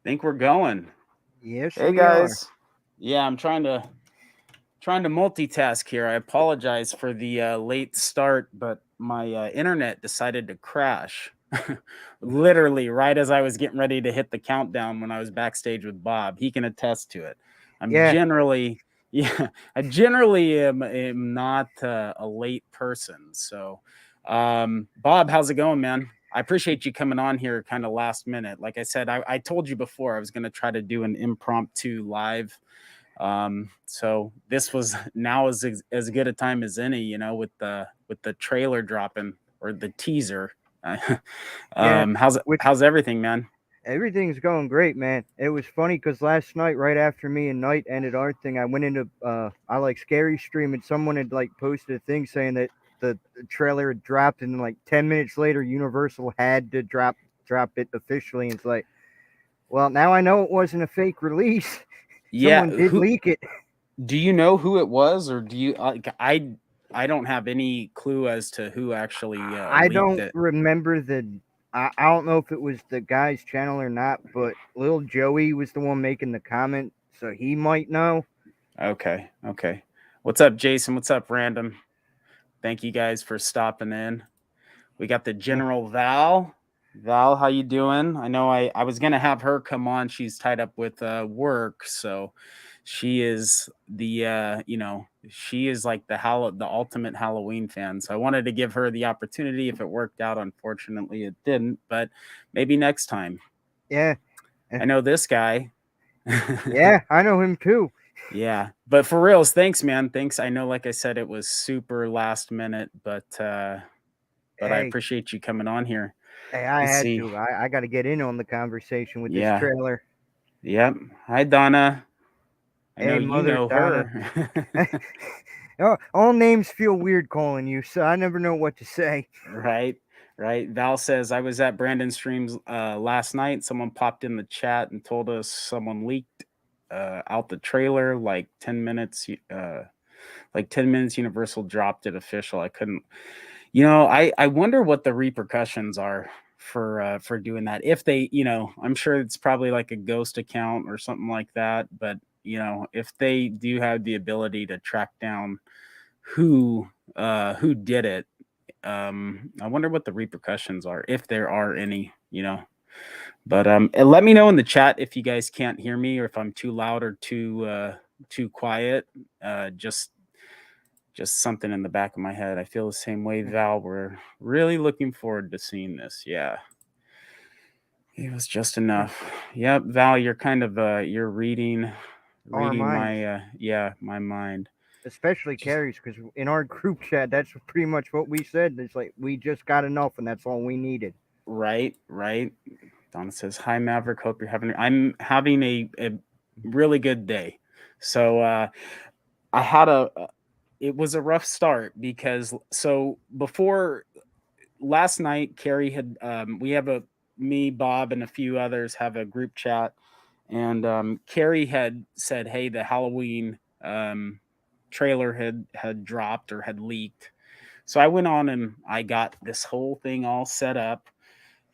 Think we're going. Yes, Hey we are. guys. Yeah, I'm trying to multitask here. I apologize for the late start, but my internet decided to crash. Literally, right as I was getting ready to hit the countdown when I was backstage with Bob. He can attest to it. I'm Yeah, generally, yeah, I generally am not a late person. So, Bob, how's it going, man? I appreciate you coming on here kind of last minute. Like I said, I told you before I was going to try to do an impromptu live. So this was now as good a time as any, with the trailer dropping or the teaser. yeah. Which How's everything, man? everything's going great, man. It was funny because last night, right after me and Night ended our thing, I went into I like scary stream, and someone had like posted a thing saying that the trailer had dropped, and then, like 10 minutes later, Universal had to drop it officially. And it's like, well, now I know it wasn't a fake release. Yeah, Someone did who leak it. do you know who it was, or do you? I don't have any clue as to who actually I leaked don't it. remember I don't know if it was the guy's channel or not, but little Joey was the one making the comment, so he might know. Okay, okay. What's up, Jason? What's up, Random? Thank you guys for stopping in. We got the Yeah, General Val. Val, how you doing? I know I was gonna have her come on. She's tied up with work, so she is the she is like the ultimate Halloween fan. So I wanted to give her the opportunity if it worked out. Unfortunately, it didn't, but maybe next time. yeah, eh, I know this guy. yeah. I know him too. Yeah, but for reals, thanks, man. Thanks. I know, like I said, it was super last minute, but I Hey, appreciate you coming on here. hey, I Let's had see. to. I got to get in on the conversation with this Yeah. trailer. Yep. Hi, Donna. I know Hey, you Mother know Donna. her. All names feel weird calling you, so I never know what to say. Right. Right. Val says, I was at Brandon's streams last night. Someone popped in the chat and told us someone leaked out the trailer like 10 minutes. Like 10 minutes Universal dropped it official. I couldn't, I wonder what the repercussions are for doing that. If they, I'm sure it's probably like a ghost account or something like that, but if they do have the ability to track down who who did it, I wonder what the repercussions are, if there are any. But and let me know in the chat if you guys can't hear me or if I'm too loud or too quiet. Just something in the back of my head. I feel the same way, Val. We're really looking forward to seeing this. Yeah, it was just enough. Yep, Val, you're kind of you're Our reading minds, my my mind. especially Just Carrie's, because in our group chat, that's pretty much what we said. It's like we just got enough, and that's all we needed. right, right. Donna says, "Hi, Maverick. Hope you're having. I'm having a really good day." So I had it was a rough start because so before last night, Carrie had we have a me, Bob, and a few others have a group chat, and Carrie had said, "Hey, the Halloween trailer had dropped or had leaked." So I went on and I got this whole thing all set up,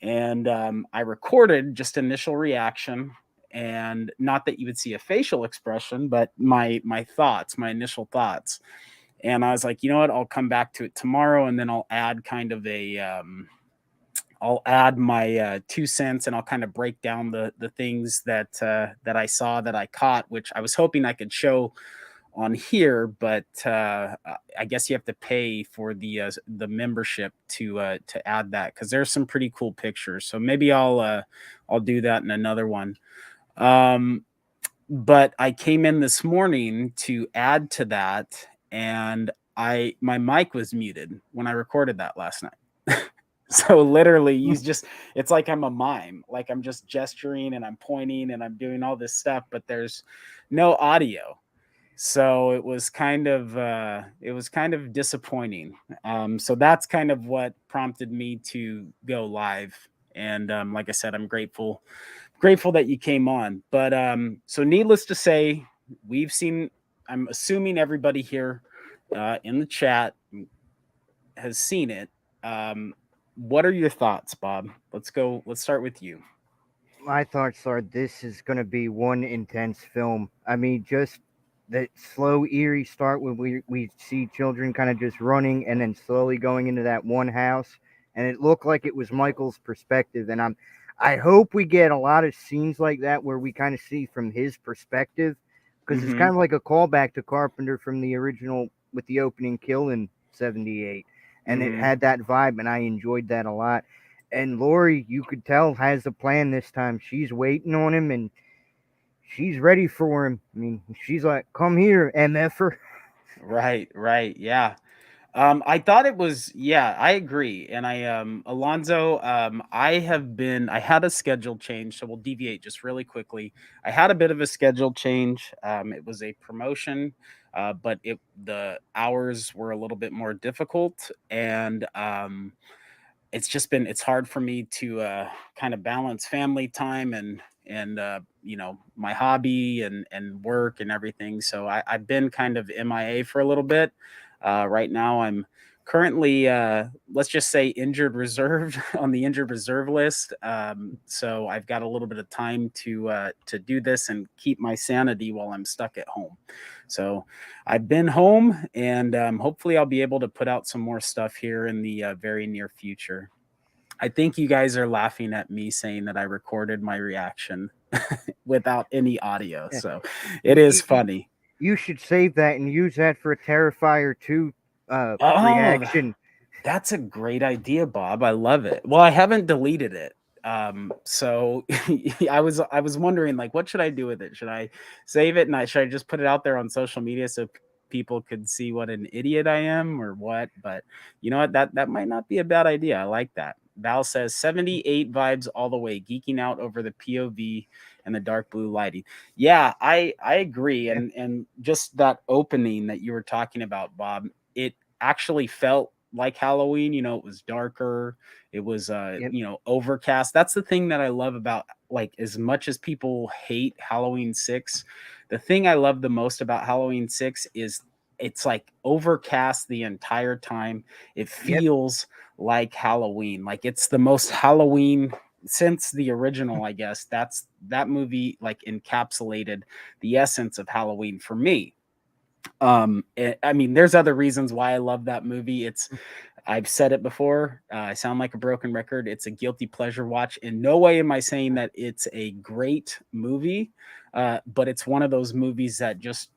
and I recorded just initial reaction, and not that you would see a facial expression, but my thoughts, my initial thoughts. And I was like, you know what? I'll come back to it tomorrow, and then I'll add kind of I'll add my 2 cents, and I'll kind of break down the things that I saw that I caught, which I was hoping I could show on here, but I guess you have to pay for the membership to add that because there's some pretty cool pictures. So maybe I'll do that in another one. Um, but I came in this morning to add to that, and I my mic was muted when I recorded that last night. So literally, it's like I'm a mime. Like I'm just gesturing and I'm pointing and I'm doing all this stuff, but there's no audio. So it was kind of disappointing. So that's kind of what prompted me to go live. And like I said, I'm grateful that you came on. But so needless to say, we've seen. I'm assuming everybody here in the chat has seen it. What are your thoughts, Bob? Let's go. Let's start with you. My thoughts are this is going to be one intense film. I mean, just that slow, eerie start when we see children kind of just running and then slowly going into that one house, and it looked like it was Michael's perspective. And I hope we get a lot of scenes like that where we kind of see from his perspective, because it's kind Mm-hmm. of like a callback to Carpenter from the original with the opening kill in '78, and it Mm-hmm. had that vibe, and I enjoyed that a lot. And Lori, you could tell, has a plan this time. She's waiting on him and she's ready for him. I mean, she's like, "Come here, MFer." Right, right. Yeah. I thought it was, yeah, I agree. And Alonzo, I had a schedule change, so we'll deviate just really quickly. I had a bit of a schedule change. It was a promotion, but the hours were a little bit more difficult, and it's hard for me to kind of balance family time and my hobby and work and everything. So I've been kind of MIA for a little bit. Right now I'm currently, let's just say, injured reserve on the injured reserve list. So I've got a little bit of time to do this and keep my sanity while I'm stuck at home. So I've been home, and hopefully I'll be able to put out some more stuff here in the very near future. I think you guys are laughing at me saying that I recorded my reaction without any audio. Yeah. So it is You, funny. you should save that and use that for a Terrifier 2 Oh, reaction. that's a great idea, Bob. I love it. Well, I haven't deleted it. So I was wondering, like, what should I do with it? Should I save it, and should I just put it out there on social media so people could see what an idiot I am, or what? But you know what? That might not be a bad idea. I like that. Val says 78 vibes all the way, geeking out over the POV and the dark blue lighting. Yeah, I agree. Yeah. And just that opening that you were talking about, Bob, it actually felt like Halloween. It was darker. It was Yep. overcast. That's the thing that I love about, like, as much as people hate Halloween 6, the thing I love the most about Halloween 6 is it's like overcast the entire time. It Yep. feels like Halloween. Like it's the most Halloween since the original, I guess. That movie like encapsulated the essence of Halloween for me. I mean, there's other reasons why I love that movie. I've said it before. I sound like a broken record. It's a guilty pleasure watch. In no way am I saying that it's a great movie, but it's one of those movies that just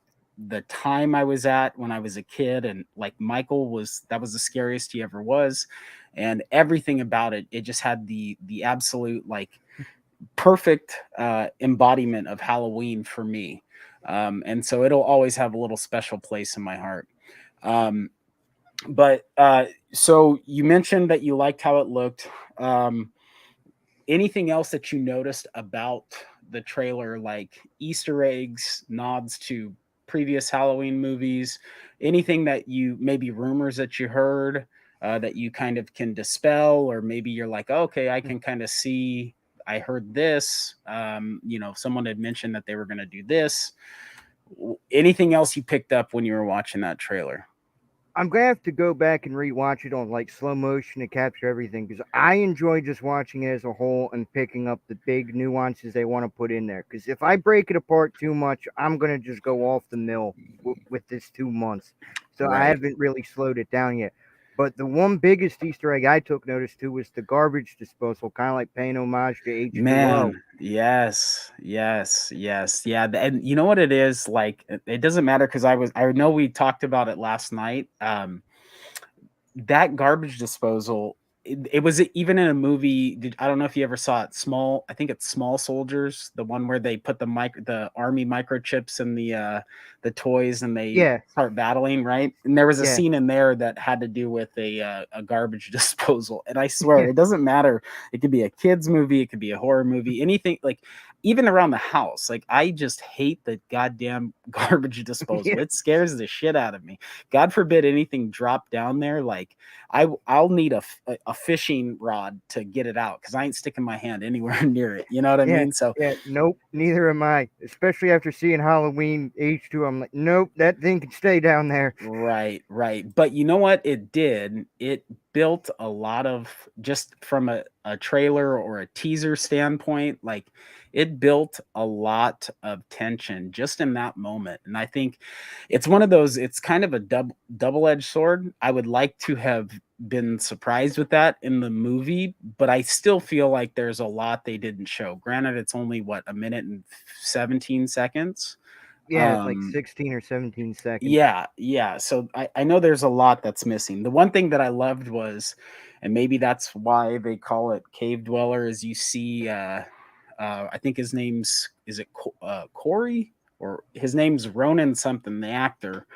the time I was at when I was a kid, and like Michael was, that was the scariest he ever was, and everything about it, it just had the absolute like perfect embodiment of Halloween for me. And so it'll always have a little special place in my heart. Um, but so you mentioned that you liked how it looked. Um, Anything else that you noticed about the trailer, like Easter eggs, nods to previous Halloween movies, anything that you, maybe rumors that you heard that you kind of can dispel, or maybe you're like, oh, okay, I can kind of see. I heard this. Someone had mentioned that they were going to do this. Anything else you picked up when you were watching that trailer? I'm gonna have to go back and rewatch it on like slow motion to capture everything because I enjoy just watching it as a whole and picking up the big nuances they want to put in there. Because if I break it apart too much, I'm gonna just go off the mill with this 2 months. So I Right. haven't really slowed it down yet. But the one biggest Easter egg I took notice to was the garbage disposal, kind of like paying homage to H2O. Man, yes, yes, yes, yeah. And you know what it is like? It doesn't matter because I know we talked about it last night. That garbage disposal, it was even in a movie. I don't know if you ever saw it. I think it's Small Soldiers, the one where they put the army microchips in the toys and they Yeah, start battling, right? And there was a yeah, scene in there that had to do with a garbage disposal. And I swear, yeah, it doesn't matter. It could be a kids movie, it could be a horror movie, anything, like even around the house. Like I just hate the goddamn garbage disposal. yeah. It scares the shit out of me. God forbid anything drop down there. Like I'll need a a fishing rod to get it out because I ain't sticking my hand anywhere near it. You know what I Yeah, mean? So yeah, nope, neither am I. Especially after seeing Halloween H2, I'm like, nope, that thing can stay down there. right, right. But you know what it did? It built a lot of, just from a trailer or a teaser standpoint, like it built a lot of tension just in that moment. And I think it's one of those, it's kind of a double-edged sword. I would like to have been surprised with that in the movie, but I still feel like there's a lot they didn't show. Granted, it's only what, a minute and 17 seconds. Yeah, like Um 16 or 17 seconds. yeah, yeah. So I know there's a lot that's missing. The one thing that I loved was, and maybe that's why they call it Cave Dweller, is you see I think his name's, is it Corey, or his name's Ronan something, the actor.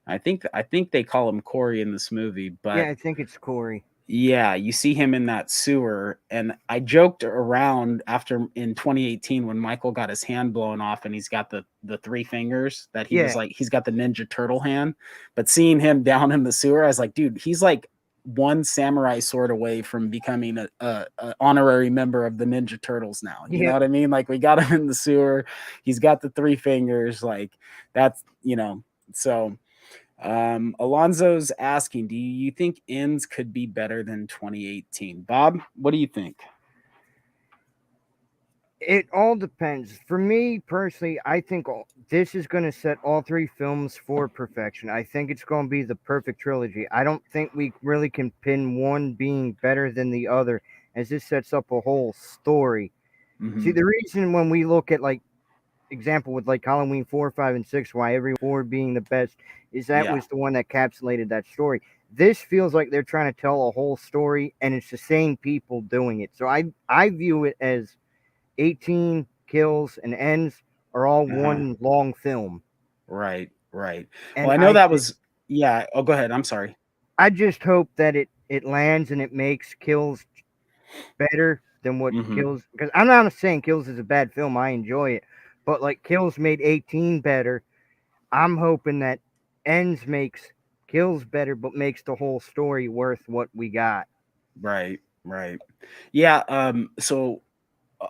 I think they call him Corey in this movie, Yeah, but I think it's Corey. yeah, you see him in that sewer, and I joked around after in 2018 when Michael got his hand blown off and he's got the three fingers, that he was Yeah, like, he's got the Ninja Turtle hand. But seeing him down in the sewer, I was like, dude, he's like one samurai sword away from becoming a honorary member of the Ninja Turtles now. You know yeah. what I mean? Like, we got him in the sewer, he's got the three fingers, like that's, so. Alonzo's asking, do you think ends could be better than 2018? Bob, what do you think? It all depends. For me personally, I think this is going to set all three films for perfection. I think it's going to be the perfect trilogy. I don't think we really can pin one being better than the other, as this sets up a whole story. See, Hmm. the reason when we look at like example with like Halloween 4, 5, and 6, why every 4 being the best is that Yeah. was the one that capsulated that story. This feels like they're trying to tell a whole story, and it's the same people doing it. So I view it as 18 kills and ends are all Uh-huh. one long film. Right. Right. Well, And I know that was, yeah. Oh, go ahead. I'm sorry. I just hope that it lands and it makes Kills better than what Hmm. Kills, because I'm not saying Kills is a bad film. I enjoy it, but like Kills made 18 better. I'm hoping that Ends makes Kills better, but makes the whole story worth what we got. Right. Right. Yeah. So uh,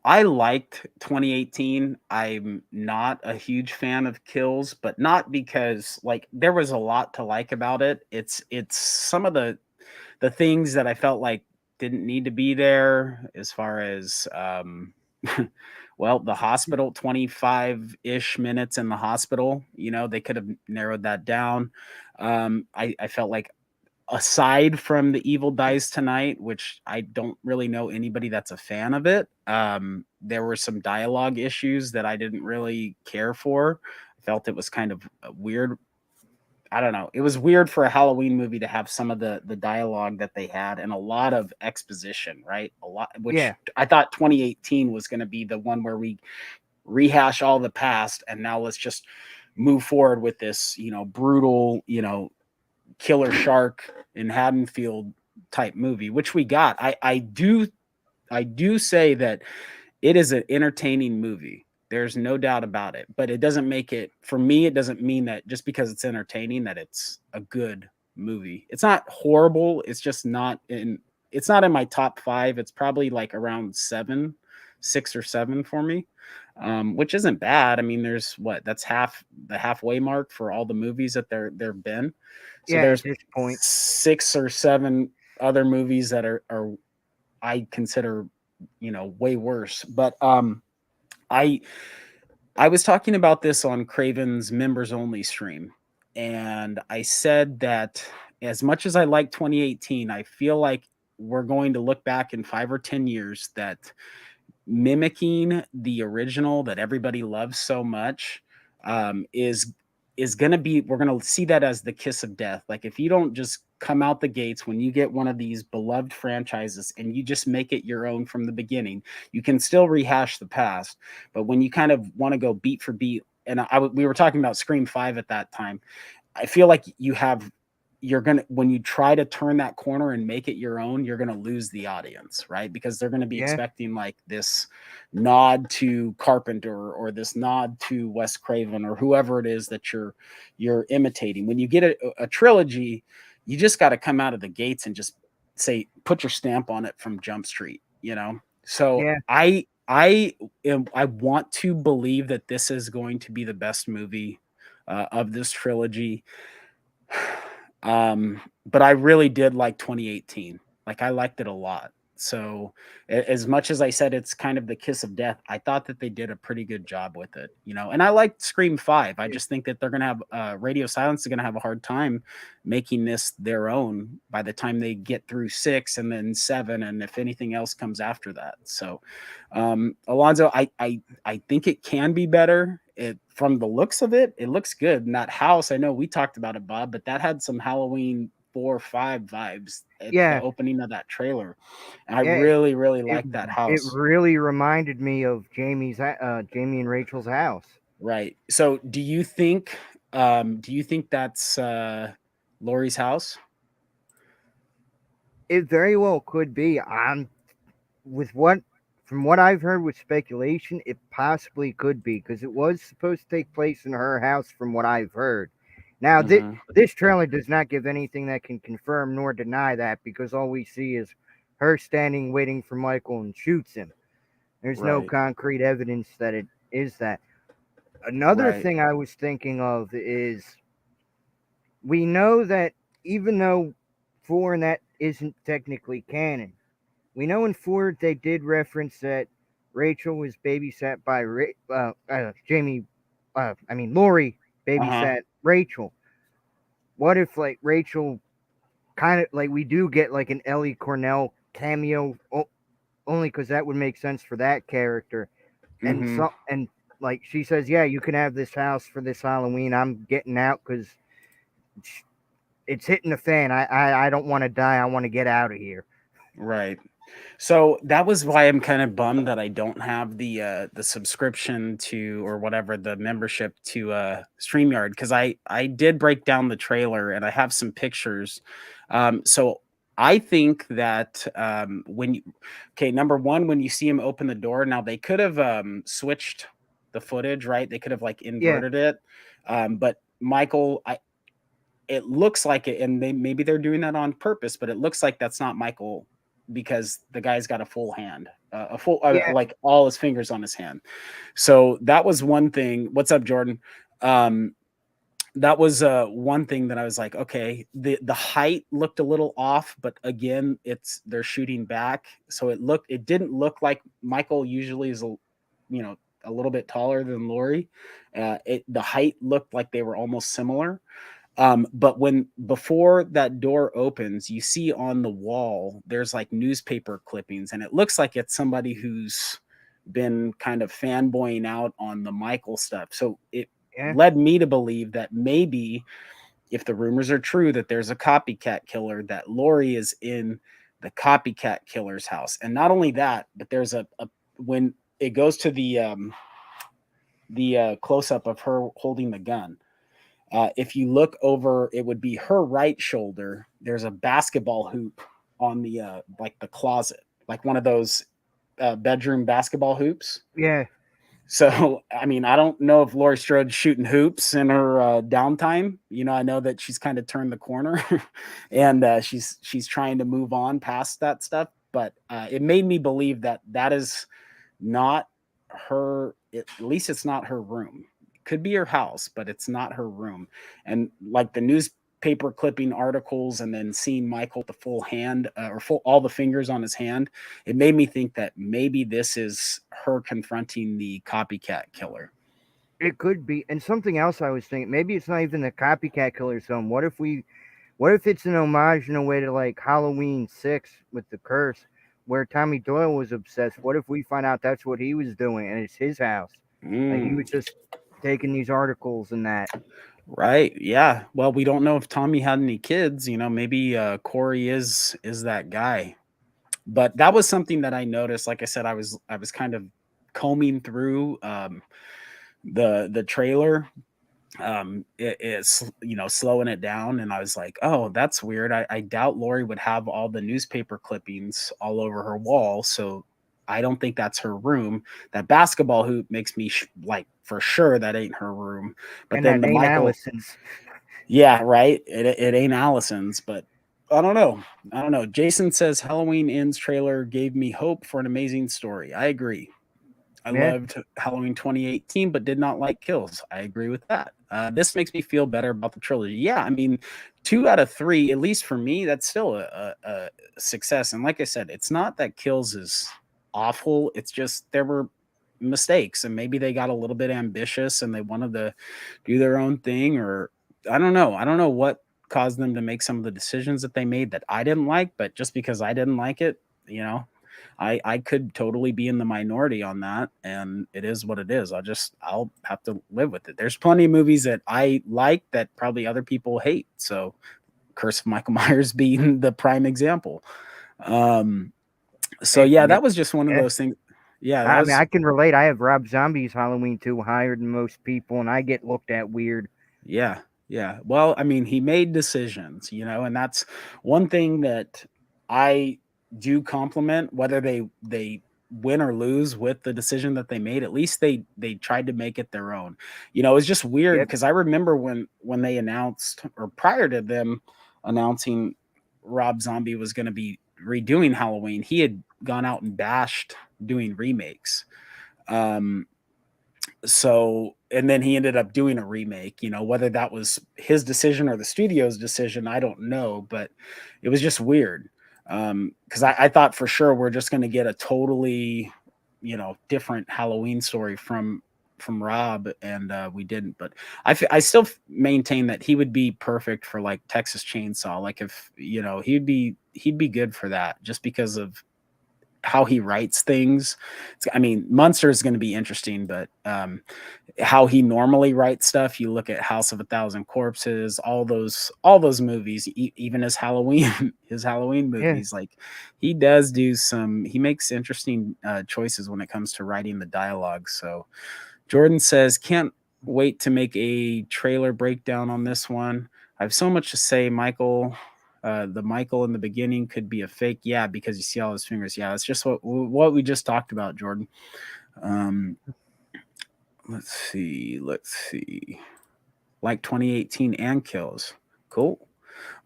I liked 2018. I'm not a huge fan of Kills, but not because like there was a lot to like about it. It's some of the things that I felt like didn't need to be there, as far as well, the hospital, 25-ish minutes in the hospital, they could have narrowed that down. I felt like, aside from The Evil Dies Tonight, which I don't really know anybody that's a fan of it, there were some dialogue issues that I didn't really care for. I felt it was kind of weird. I don't know. It was weird for a Halloween movie to have some of the dialogue that they had, and a lot of exposition, right? A lot, which Yeah, I thought 2018 was going to be the one where we rehash all the past, and now let's just move forward with this, brutal, killer shark in Haddonfield type movie, which we got. I do say that it is an entertaining movie. There's no doubt about it. But it doesn't make it, for me, it doesn't mean that just because it's entertaining that it's a good movie. It's not horrible. It's not in my top 5. It's probably like around 7, 6 or 7 for me. Which isn't bad. I mean, there's what, that's the halfway mark for all the movies that there've been. So yeah, at there's this point. 6 or 7 other movies that are I consider, way worse. But I I was talking about this on Craven's members only stream, and I said that as much as I like 2018, I feel like we're going to look back in 5 or 10 years that mimicking the original that everybody loves so much, is going to be, we're going to see that as the kiss of death. Like, if you don't just come out the gates when you get one of these beloved franchises and you just make it your own from the beginning, you can still rehash the past. But when you kind of want to go beat for beat, and we were talking about Scream 5 at that time, I feel like you're gonna, when you try to turn that corner and make it your own, you're gonna lose the audience, right? Because they're gonna be Yeah, expecting like this nod to Carpenter, or this nod to Wes Craven, or whoever it is that you're imitating. When you get a trilogy, you just got to come out of the gates and just say put your stamp on it from Jump Street, you know. So Yeah, I want to believe that this is going to be the best movie of this trilogy. But I really did like 2018. Like I liked it a lot. So as much as I said it's kind of the kiss of death, I thought that they did a pretty good job with it, you know. And I liked Scream 5. I just think that they're gonna have Radio Silence is gonna have a hard time making this their own by the time they get through 6 and then 7, and if anything else comes after that. So Alonzo, I think it can be better. It from the looks of it, it looks good. And that house, I know we talked about it, Bob, but that had some Halloween 4 or 5 vibes at the yeah, opening of that trailer. And I yeah. really, really It like that it house. really reminded me of Jamie and Rachel's house. Right. So do you think that's Lori's house? It very well could be. With what From what I've heard with speculation, it possibly could be because it was supposed to take place in her house, from what I've heard. Now, Hmm. this trailer does not give anything that can confirm nor deny that because all we see is her standing waiting for Michael and shoots him. There's no Right. concrete evidence that it is that. Another Right. thing I was thinking of is we know that even though 4 and that isn't technically canon, we know in 4 they did reference that Rachel was babysat by Jamie. Lori Uh-huh. babysat Rachel. What if like Rachel kind of like we do get like an Ellie Cornell cameo, only because that would make sense for that character. And Hmm. so and like she says, yeah, you can have this house for this Halloween. I'm getting out because it's hitting the fan. I don't want to die. I want to get out of here. Right. So that was why I'm kind of bummed that I don't have the subscription to or whatever the membership to StreamYard because I did break down the trailer and I have some pictures. So I think that okay, number one, when you see him open the door, now they could have switched the footage, right? They could have like Yeah, inverted it. But Michael, it looks like it, and maybe they're doing that on purpose, but it looks like that's not Michael because the guy's got a full hand, a full yeah, like all his fingers on his hand. So that was one thing. What's up, Jordan? Um, that was one thing that I was like, okay, the height looked a little off, but again, it's they're shooting back, so it didn't look like Michael usually is you know a little bit taller than Lori. The height looked like they were almost similar. But when before that door opens, you see on the wall there's like newspaper clippings, and it looks like it's somebody who's been kind of fanboying out on the Michael stuff. So it yeah. led me to believe that maybe if the rumors are true that there's a copycat killer, that Lori is in the copycat killer's house. And not only that, but there's a when it goes to the close up of her holding the gun, if you look over, it would be her right shoulder. There's a basketball hoop on the like the closet, like one of those bedroom basketball hoops. Yeah, So, I mean, I don't know if Laurie Strode's shooting hoops in her downtime. You know, I know that she's kind of turned the corner, and she's trying to move on past that stuff. But it made me believe that that is not her. At least it's not her room. It could be her house, but it's not her room. And like the newspaper clipping articles, and then seeing Michael with the full hand or full all the fingers on his hand, it made me think that maybe this is her confronting the copycat killer. it could be. And something else I was thinking, maybe it's not even the copycat killer film. What if it's an homage in a way to like Halloween 6 with the curse, where Tommy Doyle was obsessed? What if we find out that's what he was doing and it's his house? Like he Mm, was just taking these articles and that. right. Yeah. Well, we don't know if Tommy had any kids. You know, maybe Corey is that guy. But that was something that I noticed. Like I said, I was kind of combing through the trailer, it's slowing it down, and I was like, oh, that's weird. I doubt Lori would have all the newspaper clippings all over her wall, so I don't think that's her room. That basketball hoop makes me like for sure that ain't her room. But And then that the ain't Michael, Allison's. yeah, right, it ain't Allison's. But I don't know. I don't know. Jason says Halloween Ends trailer gave me hope for an amazing story. I agree. I Yeah, loved Halloween 2018, but did not like kills. I agree with that. This makes me feel better about the trilogy. Yeah, I mean, 2 out of 3, at least for me, that's still a success. And like I said, it's not that kills is awful. It's just there were mistakes, and maybe they got a little bit ambitious and they wanted to do their own thing, or I don't know. I don't know what caused them to make some of the decisions that they made that I didn't like, but just because I didn't like it, you know, I could totally be in the minority on that, and it is what it is. I'll have to live with it. There's plenty of movies that I like that probably other people hate. So Curse of Michael Myers being the prime example. Um, so hey, yeah, that was just one of yeah. those things. Yeah, that I mean, was I can relate. I have Rob Zombie's Halloween 2 higher than most people, and I get looked at weird. yeah, yeah. Well, I mean, he made decisions, and that's one thing that I do compliment, whether they win or lose with the decision that they made. At least they tried to make it their own. It's just weird Yep. because I remember when they announced, or prior to them announcing Rob Zombie was going to be redoing Halloween, he had gone out and bashed doing remakes. Um, so and then he ended up doing a remake, whether that was his decision or the studio's decision, I don't know, but it was just weird. Because I thought for sure we're just going to get a totally different Halloween story from Rob, and we didn't. But I still maintain that he would be perfect for like Texas Chainsaw. Like, if he'd be good for that, just because of how he writes things. I mean, Munster is going to be interesting, but how he normally writes stuff. You look at House of a Thousand Corpses, all those movies, even his Halloween his Halloween Yeah. movies. Like, he does do some. He makes interesting choices when it comes to writing the dialogue. So Jordan says, can't wait to make a trailer breakdown on this one. I have so much to say, Michael. The Michael in the beginning could be a fake, yeah, because you see all his fingers. Yeah, that's just what we just talked about, Jordan. Um, let's see. Like 2018 and kills. Cool.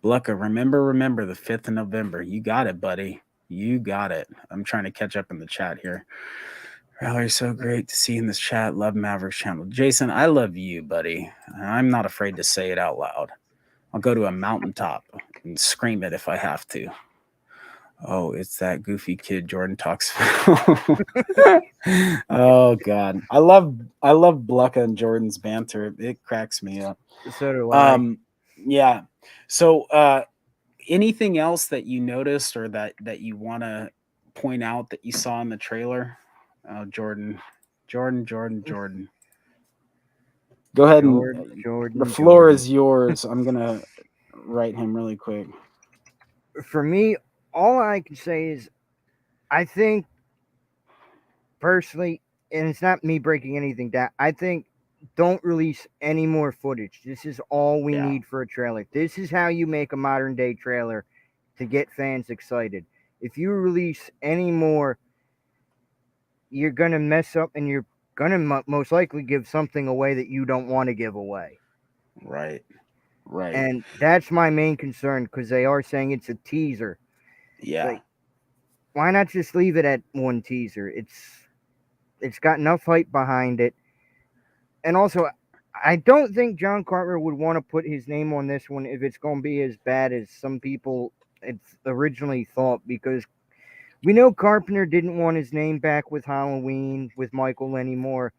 Blucka, remember the 5th of November. You got it, buddy. You got it. I'm trying to catch up in the chat here. Valerie, so great to see you in this chat. Love Mavericks channel. Jason, I love you, buddy. I'm not afraid to say it out loud. I'll go to a mountaintop and scream it if I have to. Oh, it's that goofy kid Jordan talks about. Oh God. I love Blucka and Jordan's banter. It cracks me up. So do I. Um yeah. So anything else that you noticed or that you want to point out that you saw in the trailer? Jordan. Go ahead, and the floor Jordan. is yours. I'm gonna write him really quick. For me, all I can say is I think personally, and it's not me breaking anything down, I think don't release any more footage. This is all we Yeah, need for a trailer. This is how you make a modern day trailer to get fans excited. If you release any more, you're going to mess up and you're going to most likely give something away that you don't want to give away. right, right. And that's my main concern because they are saying it's a teaser. Yeah, Like, why not just leave it at one teaser? It's got enough hype behind it. And also, I don't think John Carter would want to put his name on this one if it's going to be as bad as some people had originally thought, because we know Carpenter didn't want his name back with Halloween with Michael anymore.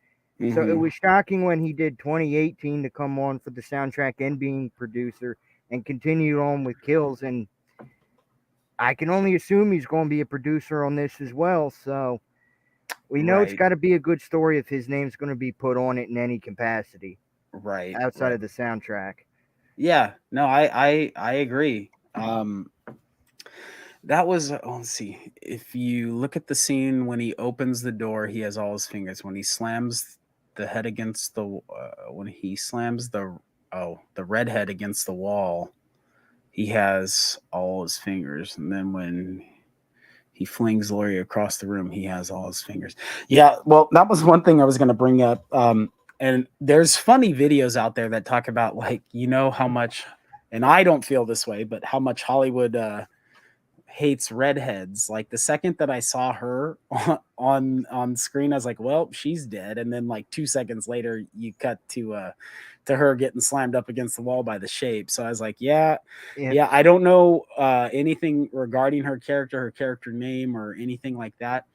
So it hmm, was shocking when he did 2018 to come on for the soundtrack and being producer and continued on with Kills. And I can only assume he's going to be a producer on this as well. So we know it's right, got to be a good story if his name's going to be put on it in any capacity outside right. of the soundtrack. Yeah, no, I agree. That was let's see. If you look at the scene when he opens the door, he has all his fingers. When he slams the head against the when he slams the redhead against the wall, he has all his fingers. And then when he flings Laurie across the room, he has all his fingers. Yeah, well, that was one thing I was going to bring up. And there's funny videos out there that talk about, like, how much and I don't feel this way, but how much Hollywood hates redheads. Like the second that I saw her on screen, I was like, well, she's dead. And then like 2 seconds later, you cut to her getting slammed up against the wall by the shape. So I was like, yeah, Yeah. yeah. I don't know anything regarding her character name, or anything like that.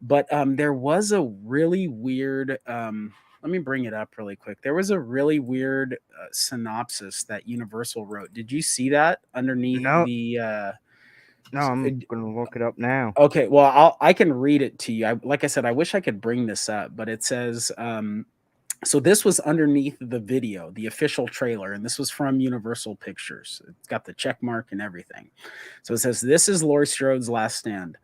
But there was a really weird. Let me bring it up really quick. There was a really weird synopsis that Universal wrote. Did you see that underneath No, the? no, I'm gonna look it up now. Okay, well, I can read it to you. Like I said, I wish I could bring this up, but it says, so this was underneath the video, the official trailer, and this was from Universal Pictures. It's got the check mark and everything. So it says, "This is Laurie Strode's last stand.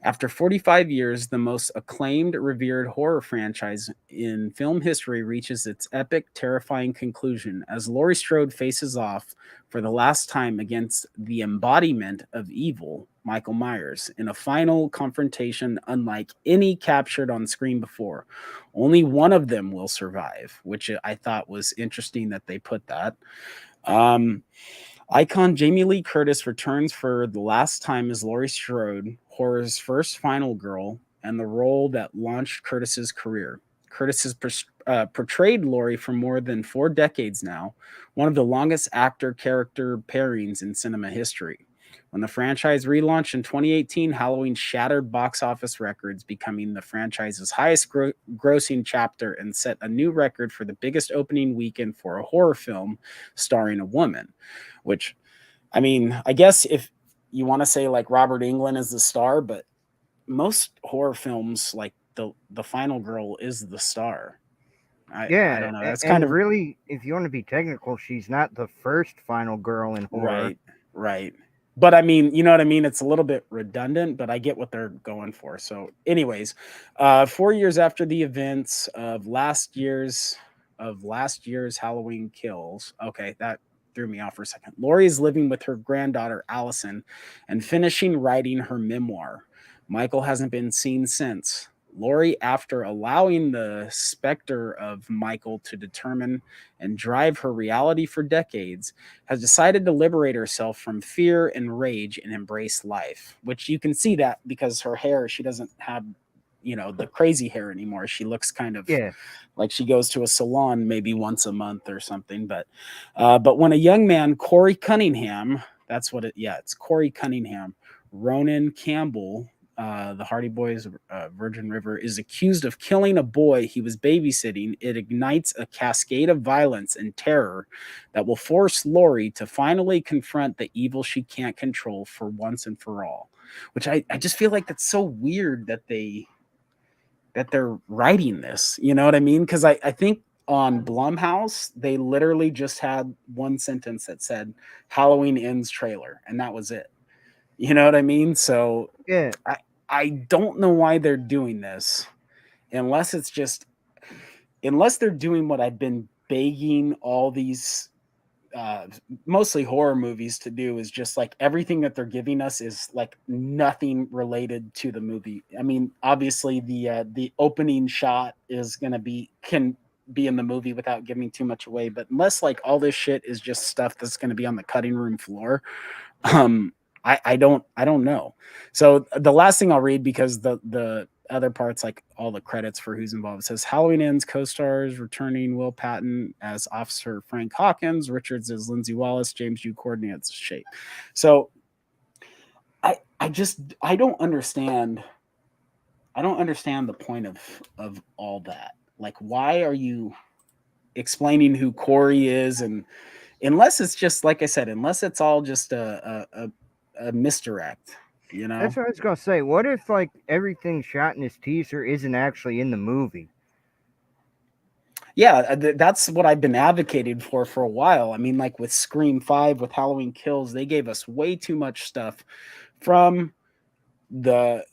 After 45 years, the most acclaimed, revered horror franchise in film history reaches its epic, terrifying conclusion as Laurie Strode faces off for the last time against the embodiment of evil, Michael Myers, in a final confrontation unlike any captured on screen before. Only one of them will survive," which I thought was interesting that they put that. Um, Icon Jamie Lee Curtis returns for the last time as Laurie Strode, horror's first final girl, and the role that launched Curtis's career. Curtis has portrayed Laurie for more than 4 decades now, one of the longest actor character pairings in cinema history. When the franchise relaunched in 2018, Halloween shattered box office records, becoming the franchise's highest grossing chapter and set a new record for the biggest opening weekend for a horror film starring a woman. Which, I mean, I guess if you want to say like Robert Englund is the star, but most horror films, like the final girl is the star. I Yeah, don't know. That's kind and of really, if you want to be technical, she's not the first final girl in horror. right, right. But I mean, you know what I mean? It's a little bit redundant, but I get what they're going for. So, anyways, 4 years after the events of last year's Halloween Kills. Okay, that threw me off for a second. Lori is living with her granddaughter Allison and finishing writing her memoir. Michael hasn't been seen since. Lori, after allowing the specter of Michael to determine and drive her reality for decades, has decided to liberate herself from fear and rage and embrace life. Which you can see that because her hair, she doesn't have, the crazy hair anymore. She looks kind of Yeah, like she goes to a salon maybe once a month or something. But when a young man, Corey Cunningham, that's what it's Corey Cunningham, Ronan Campbell, the Hardy Boys, Virgin River, is accused of killing a boy he was babysitting. It ignites a cascade of violence and terror that will force Lori to finally confront the evil she can't control for once and for all. Which I just feel like that's so weird that they're writing this. You know what I mean? Because I think on Blumhouse, they literally just had one sentence that said Halloween ends trailer, and that was it. You know what I mean? So yeah. I I don't know why they're doing this unless it's just unless they're doing what I've been begging all these uh mostly horror movies to do, is just like everything that they're giving us is like nothing related to the movie. I mean, obviously the opening shot is going to can be in the movie without giving too much away, but unless like all this shit is just stuff that's going to be on the cutting room floor, um I don't know. So the last thing I'll read, because the other parts, like all the credits for who's involved, it says Halloween Ends co-stars returning Will Patton as Officer Frank Hawkins, Richards as Lindsay Wallace, James Yu coordinates shape. So I don't understand. I don't understand the point of all that. Like, why are you explaining who Corey is? And unless it's just like I said, unless it's all just a misdirect, you know? That's what I was gonna say. What if like everything shot in this teaser isn't actually in the movie? Yeah, that's what I've been advocating for a while. I mean, like with Scream 5, with Halloween Kills, they gave us way too much stuff from the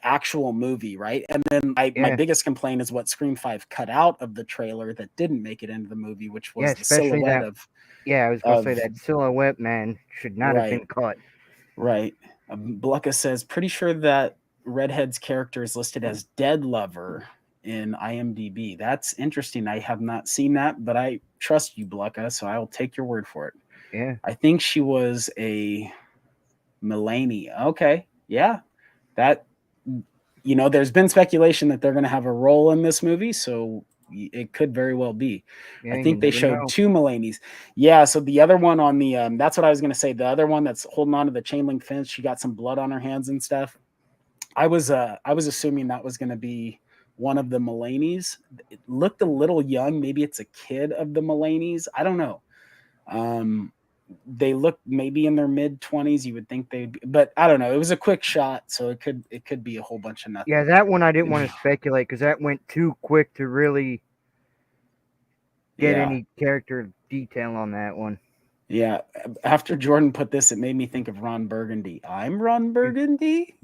actual movie, right? And then my Yeah, biggest complaint is what Scream 5 cut out of the trailer that didn't make it into the movie, which yeah. was the Especially silhouette that. of Yeah, I was gonna say of that silhouette man should not have right, been cut. right. Blucka says, pretty sure that Redhead's character is listed as Dead Lover in IMDb. That's interesting. I have not seen that, but I trust you, Blucka, so I will take your word for it. Yeah, I think she was a Mulaney. Okay, yeah, that there's been speculation that they're going to have a role in this movie, so it could very well be. I yeah, you think they never showed know. two Mulaney's. Yeah, so the other one on the that's what I was going to say. The other one that's holding on to the chain link fence, she got some blood on her hands and stuff. I was assuming that was going to be one of the Mulaney's. It looked a little young. Maybe it's a kid of the Mulaney's. I don't know. Um, they look maybe in their mid 20s. You would think they'd, but I don't know. It was a quick shot, so it could be a whole bunch of Yeah, nothing. that one I didn't want to speculate because that went too quick to really get Yeah, any character detail on that one. yeah. After Jordan put this, it made me think of Ron Burgundy. I'm Ron Burgundy.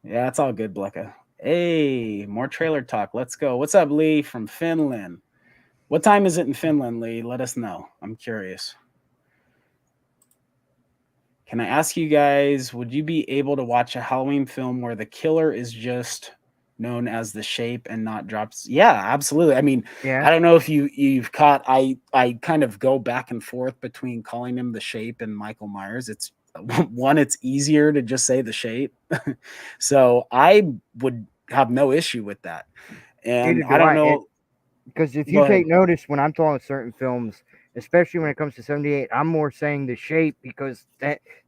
Yeah, it's all good, Blecka. Hey, more trailer talk. Let's go. What's up, Lee from Finland? What time is it in Finland, Lee? Let us know. I'm curious. Can I ask you guys, would you be able to watch a Halloween film where the killer is just known as the shape and not drops? Yeah, absolutely. I mean, Yeah, I don't know if you've caught I kind of go back and forth between calling him the shape and Michael Myers. It's one, it's easier to just say the shape. So I would have no issue with that. And neither I do don't I. know. Because if you Go ahead. take notice when I'm talking certain films, especially when it comes to '78, I'm more saying the shape because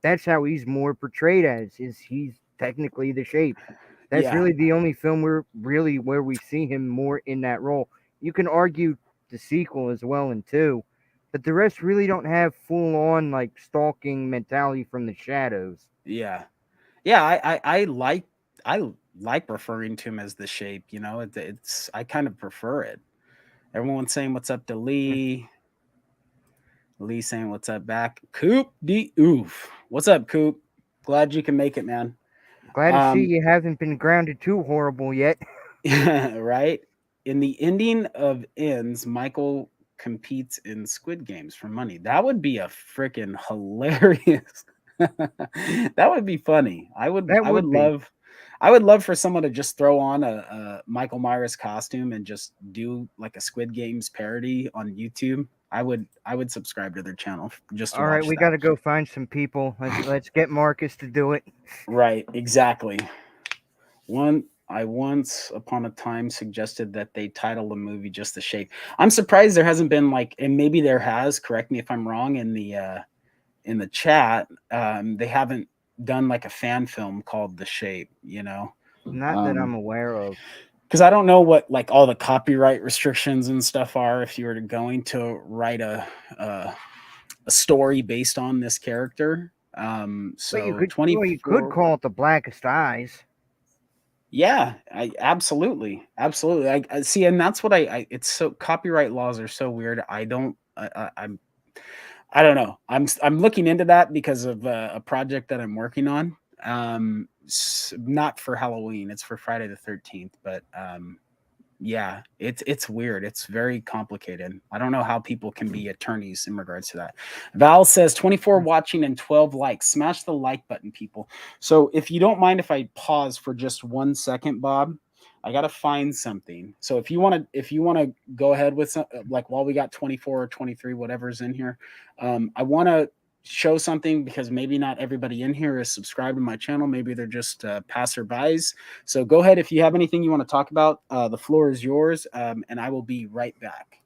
that's how he's more portrayed as. Is he's technically the shape. That's Yeah. really the only film where we see him more in that role. You can argue the sequel as well in two, but the rest really don't have full on like stalking mentality from the shadows. Yeah. Yeah, I like referring to him as the shape. It's I kind of prefer it. Everyone's saying what's up to Lee. Lee saying what's up back. Coop de oof. What's up, Coop? Glad you can make it, man. Glad to see Um, you haven't been grounded too horrible yet. right? In the ending of Ends, Michael competes in Squid Games for money. That would be a freaking hilarious. That would be funny. I would That I would would be. love I would love for someone to just throw on a Michael Myers costume and just do like a Squid Games parody on YouTube. I would subscribe to their channel just to All right, watch we got that. to go find some people. Let's get Marcus to do it. Right, exactly. I once upon a time suggested that they title the movie just The Shape. I'm surprised there hasn't been like, and maybe there has. Correct me if I'm wrong in the chat. They haven't done like a fan film called The Shape. Not that I'm aware of. Because I don't know what like all the copyright restrictions and stuff are if you were going to write a, a story based on this character. But So you could 24. call it the Blackest Eyes. Yeah, I absolutely, absolutely. I see, and that's what It's so copyright laws are so weird. I don't know. I'm looking into that because of a project that I'm working on. Not for Halloween. It's for Friday the 13th. But yeah, it's weird. It's very complicated. I don't know how people can be attorneys in regards to that. Val says 24 watching and 12 likes. Smash the like button, people. So if you don't mind if I pause for just 1 second, Bob, I gotta find something. So if you wanna go ahead with some, like while we got 24 or 23, whatever's in here, I wanna show something because maybe not everybody in here is subscribed to my channel. Maybe they're just passerbys. So go ahead if you have anything you want to talk about. The floor is yours, and I will be right back.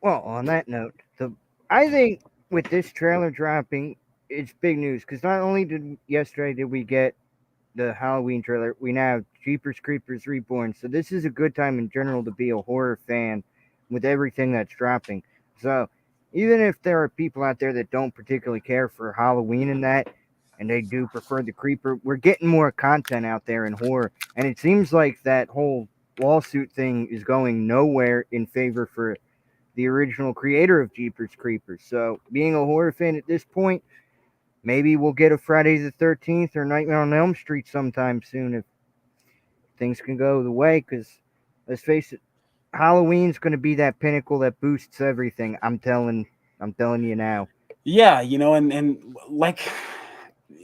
Well, on that note, the I think with this trailer dropping, it's big news because not only did yesterday did we get the Halloween trailer, we now have Jeepers Creepers Reborn. So this is a good time in general to be a horror fan with everything that's dropping. So even if there are people out there that don't particularly care for Halloween and that, and they do prefer the creeper, we're getting more content out there in horror. And it seems like that whole lawsuit thing is going nowhere in favor for the original creator of Jeepers Creepers. So being a horror fan at this point, maybe we'll get a Friday the 13th or Nightmare on Elm Street sometime soon if things can go the way. Because let's face it, Halloween's going to be that pinnacle that boosts everything. I'm telling you now. Yeah, and like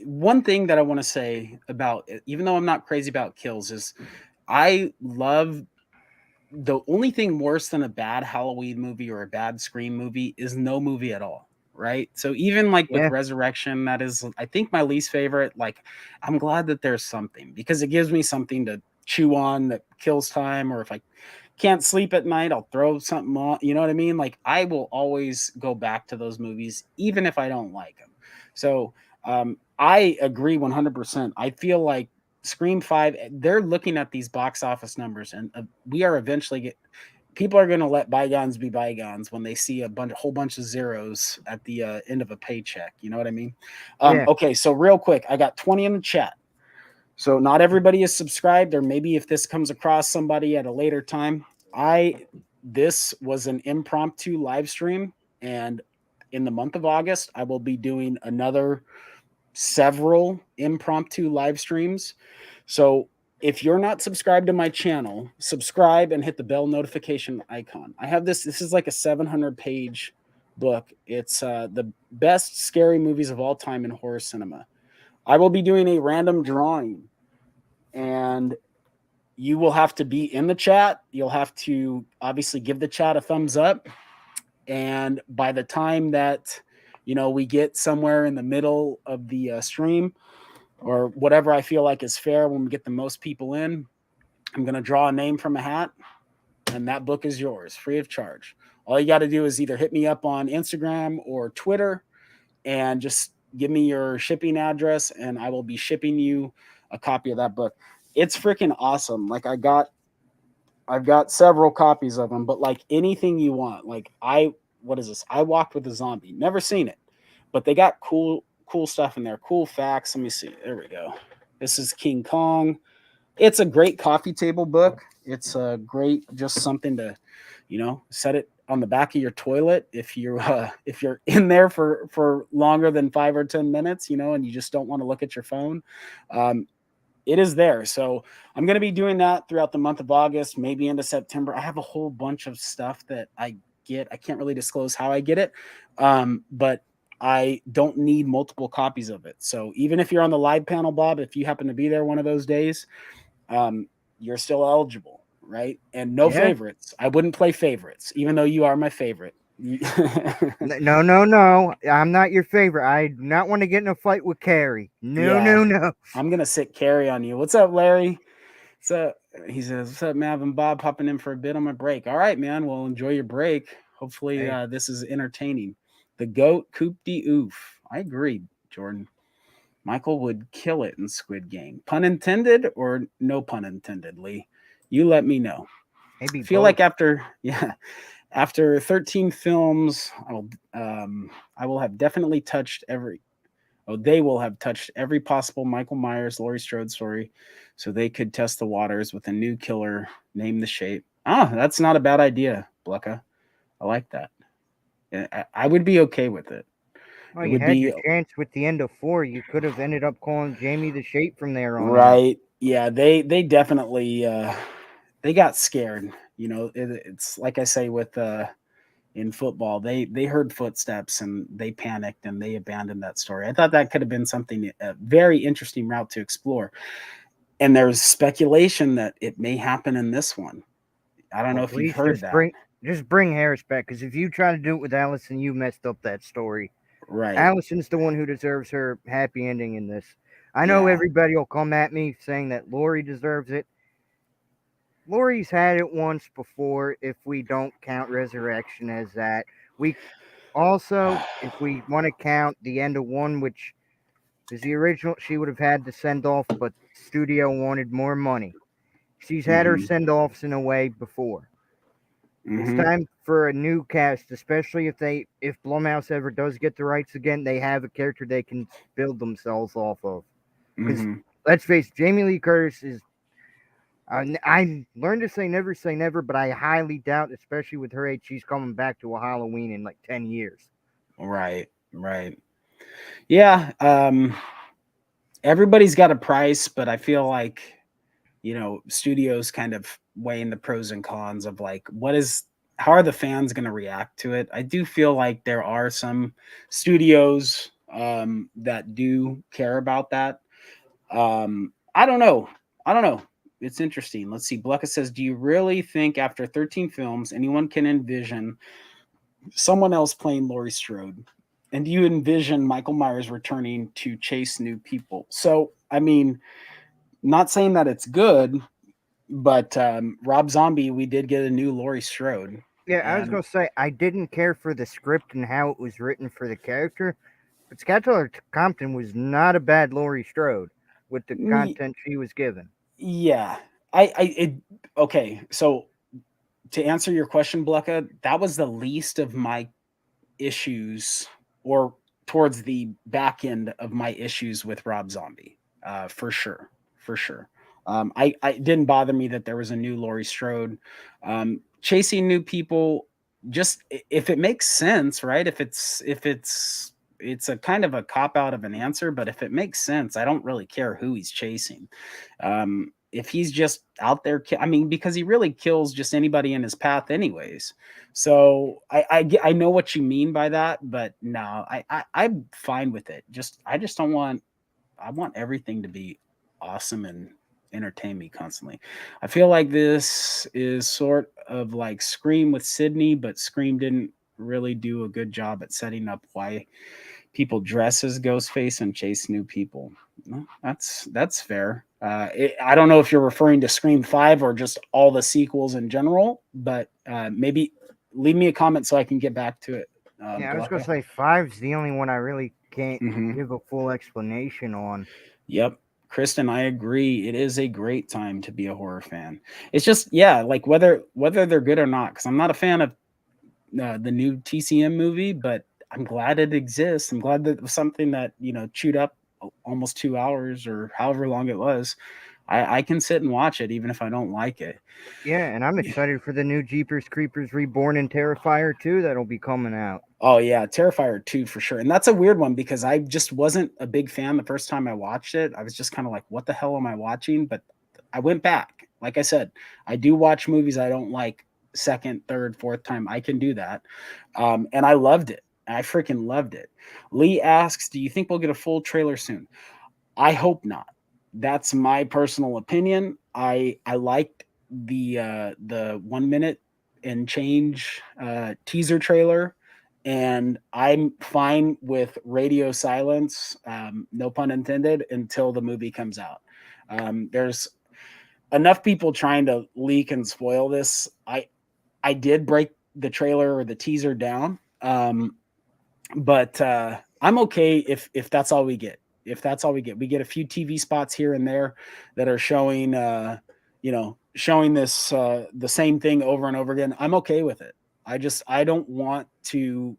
one thing that I want to say about it, even though I'm not crazy about kills, is I love the only thing worse than a bad Halloween movie or a bad Scream movie is no movie at all, right? So even like with Yeah, Resurrection, that is, I think, my least favorite. Like, I'm glad that there's something because it gives me something to chew on that kills time, or if I can't sleep at night, I'll throw something on. You know what I mean? Like, I will always go back to those movies, even if I don't like them. So I agree 100%. I feel like Scream 5, they're looking at these box office numbers, and we are eventually people are going to let bygones be bygones when they see whole bunch of zeros at the end of a paycheck. You know what I mean? yeah, Okay, so real quick, I got 20 in the chat. So not everybody is subscribed, or maybe if this comes across somebody at a later time, this was an impromptu live stream, and in the month of August, I will be doing another several impromptu live streams. So if you're not subscribed to my channel, subscribe and hit the bell notification icon. I have this is like a 700-page book. It's the best scary movies of all time in horror cinema. I will be doing a random drawing, and you will have to be in the chat. You'll have to obviously give the chat a thumbs up. And by the time that we get somewhere in the middle of the stream, or whatever I feel like is fair, when we get the most people in, I'm going to draw a name from a hat, and that book is yours, free of charge. All you got to do is either hit me up on Instagram or Twitter and just give me your shipping address, and I will be shipping you a copy of that book. It's freaking awesome. Like, I've got several copies of them, but like anything you want. Like, what is this? I Walked with a Zombie. Never seen it, but they got cool stuff in there. Cool facts. Let me see. There we go. This is King Kong. It's a great coffee table book. It's a great, just something to, set it on the back of your toilet if you're in there for longer than 5 or 10 minutes, and you just don't want to look at your phone. Um, it is there. So I'm going to be doing that throughout the month of August, maybe into September. I have a whole bunch of stuff that I get. I can't really disclose how I get it, but I don't need multiple copies of it. So even if you're on the live panel, Bob, if you happen to be there one of those days, um, you're still eligible, right? And no yeah. favorites. I wouldn't play favorites, even though you are my favorite. No, no, no. I'm not your favorite. I do not want to get in a fight with Carrie. No, Yeah, no, no. I'm gonna sit Carrie on you. What's up, Larry? So he says, "What's up, Mav and Bob? Popping in for a bit on my break. All right, man. Well, enjoy your break. Hopefully, Hey, this is entertaining." The goat, Coop de Oof. I agree, Jordan. Michael would kill it in Squid Game. Pun intended or no pun intended, Lee? You let me know. maybe I feel both. like after 13 films, I will have definitely touched every. Oh, they will have touched every possible Michael Myers, Laurie Strode story, so they could test the waters with a new killer. Name the shape. Ah, that's not a bad idea, Blucka. I like that. Yeah, I would be okay with it. Well, It you would had be your chance with the end of 4. You could have ended up calling Jamie the Shape from there on out. right. Yeah, they definitely they got scared. It's like I say with in football, they heard footsteps and they panicked and they abandoned that story. I thought that could have been something, a very interesting route to explore. And there's speculation that it may happen in this one. I don't Well, know if you've please heard that. just bring Harris back, because if you try to do it with Allison, you messed up that story. Right. Allison's the one who deserves her happy ending in this. I know Yeah. everybody will come at me saying that Lori deserves it. Lori's had it once before, if we don't count Resurrection as that. We also, if we want to count the end of 1, which is the original, she would have had to send off, but studio wanted more money. She's had her Mm-hmm. send offs in a way before. It's Mm-hmm. time for a new cast, especially if Blumhouse ever does get the rights again, they have a character they can build themselves off of. Because Mm-hmm. let's face it, Jamie Lee Curtis is. I learned to say never, but I highly doubt, especially with her age, she's coming back to a Halloween in like 10 years. Right. Right. Yeah. Everybody's got a price, but I feel like, studios kind of weighing the pros and cons of like, how are the fans going to react to it? I do feel like there are some studios that do care about that. I don't know. I don't know. it's interesting. Let's see. Blecka says, "Do you really think after 13 films, anyone can envision someone else playing Laurie Strode? And do you envision Michael Myers returning to chase new people?" So, I mean, not saying that it's good, but Rob Zombie, we did get a new Laurie Strode, Yeah, I was and gonna say I didn't care for the script and how it was written for the character, but Scout Compton was not a bad Laurie Strode with the content she was given. yeah, it okay. So to answer your question, Blecka, that was the least of my issues, or towards the back end of my issues with Rob Zombie, for sure, for sure. I it didn't bother me that there was a new Laurie Strode, chasing new people. Just if it makes sense, right? If it's a kind of a cop out of an answer, but if it makes sense, I don't really care who he's chasing. If he's just out there, I mean, because he really kills just anybody in his path, anyways. So I know what you mean by that, but no, I'm fine with it. I just don't want, I want everything to be awesome and entertain me constantly. I feel like this is sort of like Scream with Sydney, but Scream didn't really do a good job at setting up why people dress as Ghostface and chase new people. No, that's fair. I don't know if you're referring to Scream 5 or just all the sequels in general, but maybe leave me a comment so I can get back to it. Yeah, I was gonna Blanca. say five's the only one I really can't Hmm. give a full explanation on. Yep. Kristen, I agree. It is a great time to be a horror fan. It's just, yeah, like whether they're good or not, because I'm not a fan of the new TCM movie, but I'm glad it exists. I'm glad that it was something that chewed up almost 2 hours or however long it was. I can sit and watch it even if I don't like it. Yeah, and I'm Yeah. excited for the new Jeepers Creepers Reborn and Terrifier 2 that'll be coming out. Oh yeah, Terrifier 2 for sure. And that's a weird one because I just wasn't a big fan the first time I watched it. I was just kind of like, what the hell am I watching? But I went back. Like I said, I do watch movies I don't like second, third, fourth time. I can do that. And I loved it. I freaking loved it. Lee asks, "Do you think we'll get a full trailer soon?" I hope not. That's my personal opinion. I liked the 1 minute and change teaser trailer, and I'm fine with radio silence, no pun intended, until the movie comes out. There's enough people trying to leak and spoil this. I did break the trailer or the teaser down, but I'm okay if that's all we get. If that's all we get, we get a few TV spots here and there that are showing, showing this the same thing over and over again. I'm okay with it. I don't want to.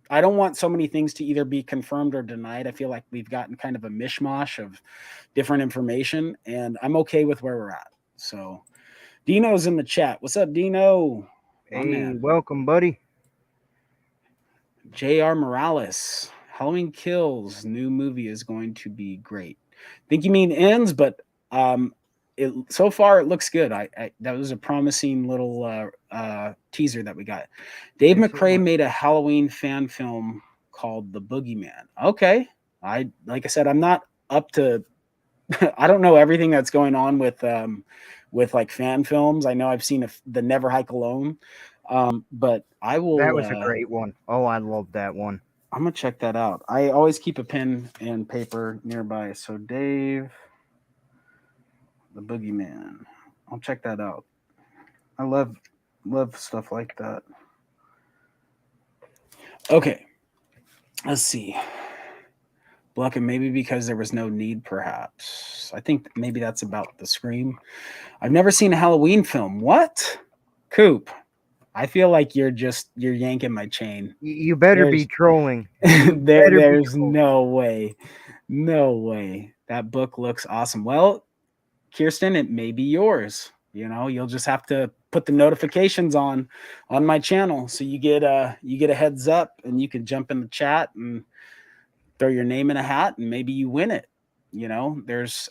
I don't want so many things to either be confirmed or denied. I feel like we've gotten kind of a mishmash of different information, and I'm okay with where we're at. So, Dino's in the chat. What's up, Dino? My Hey, man. welcome, buddy. J.R. Morales, Halloween Kills new movie is going to be great. Think you mean ends, but it so far it looks good. I that was a promising little teaser that we got. Dave Yes, it McRae was. made a Halloween fan film called The Boogeyman. Okay, I like I said, I'm not up to. I don't know everything that's going on with like fan films. I know I've seen the Never Hike Alone, but I That will. was a great one. Oh, I love that one. I'm gonna check that out. I always keep a pen and paper nearby. So Dave, the Boogeyman. I'll check that out. I love stuff like that. Okay, let's see. Bluckin, maybe because there was no need, perhaps. I think maybe that's about the Scream. I've never seen a Halloween film. What? Coop, I feel like you're yanking my chain. You better be There's trolling. You better be there's trolling. no way. No way. That book looks awesome. Well, Kirsten, it may be yours. You'll just have to put the notifications on my channel so you get a heads up and you can jump in the chat and throw your name in a hat and maybe you win it.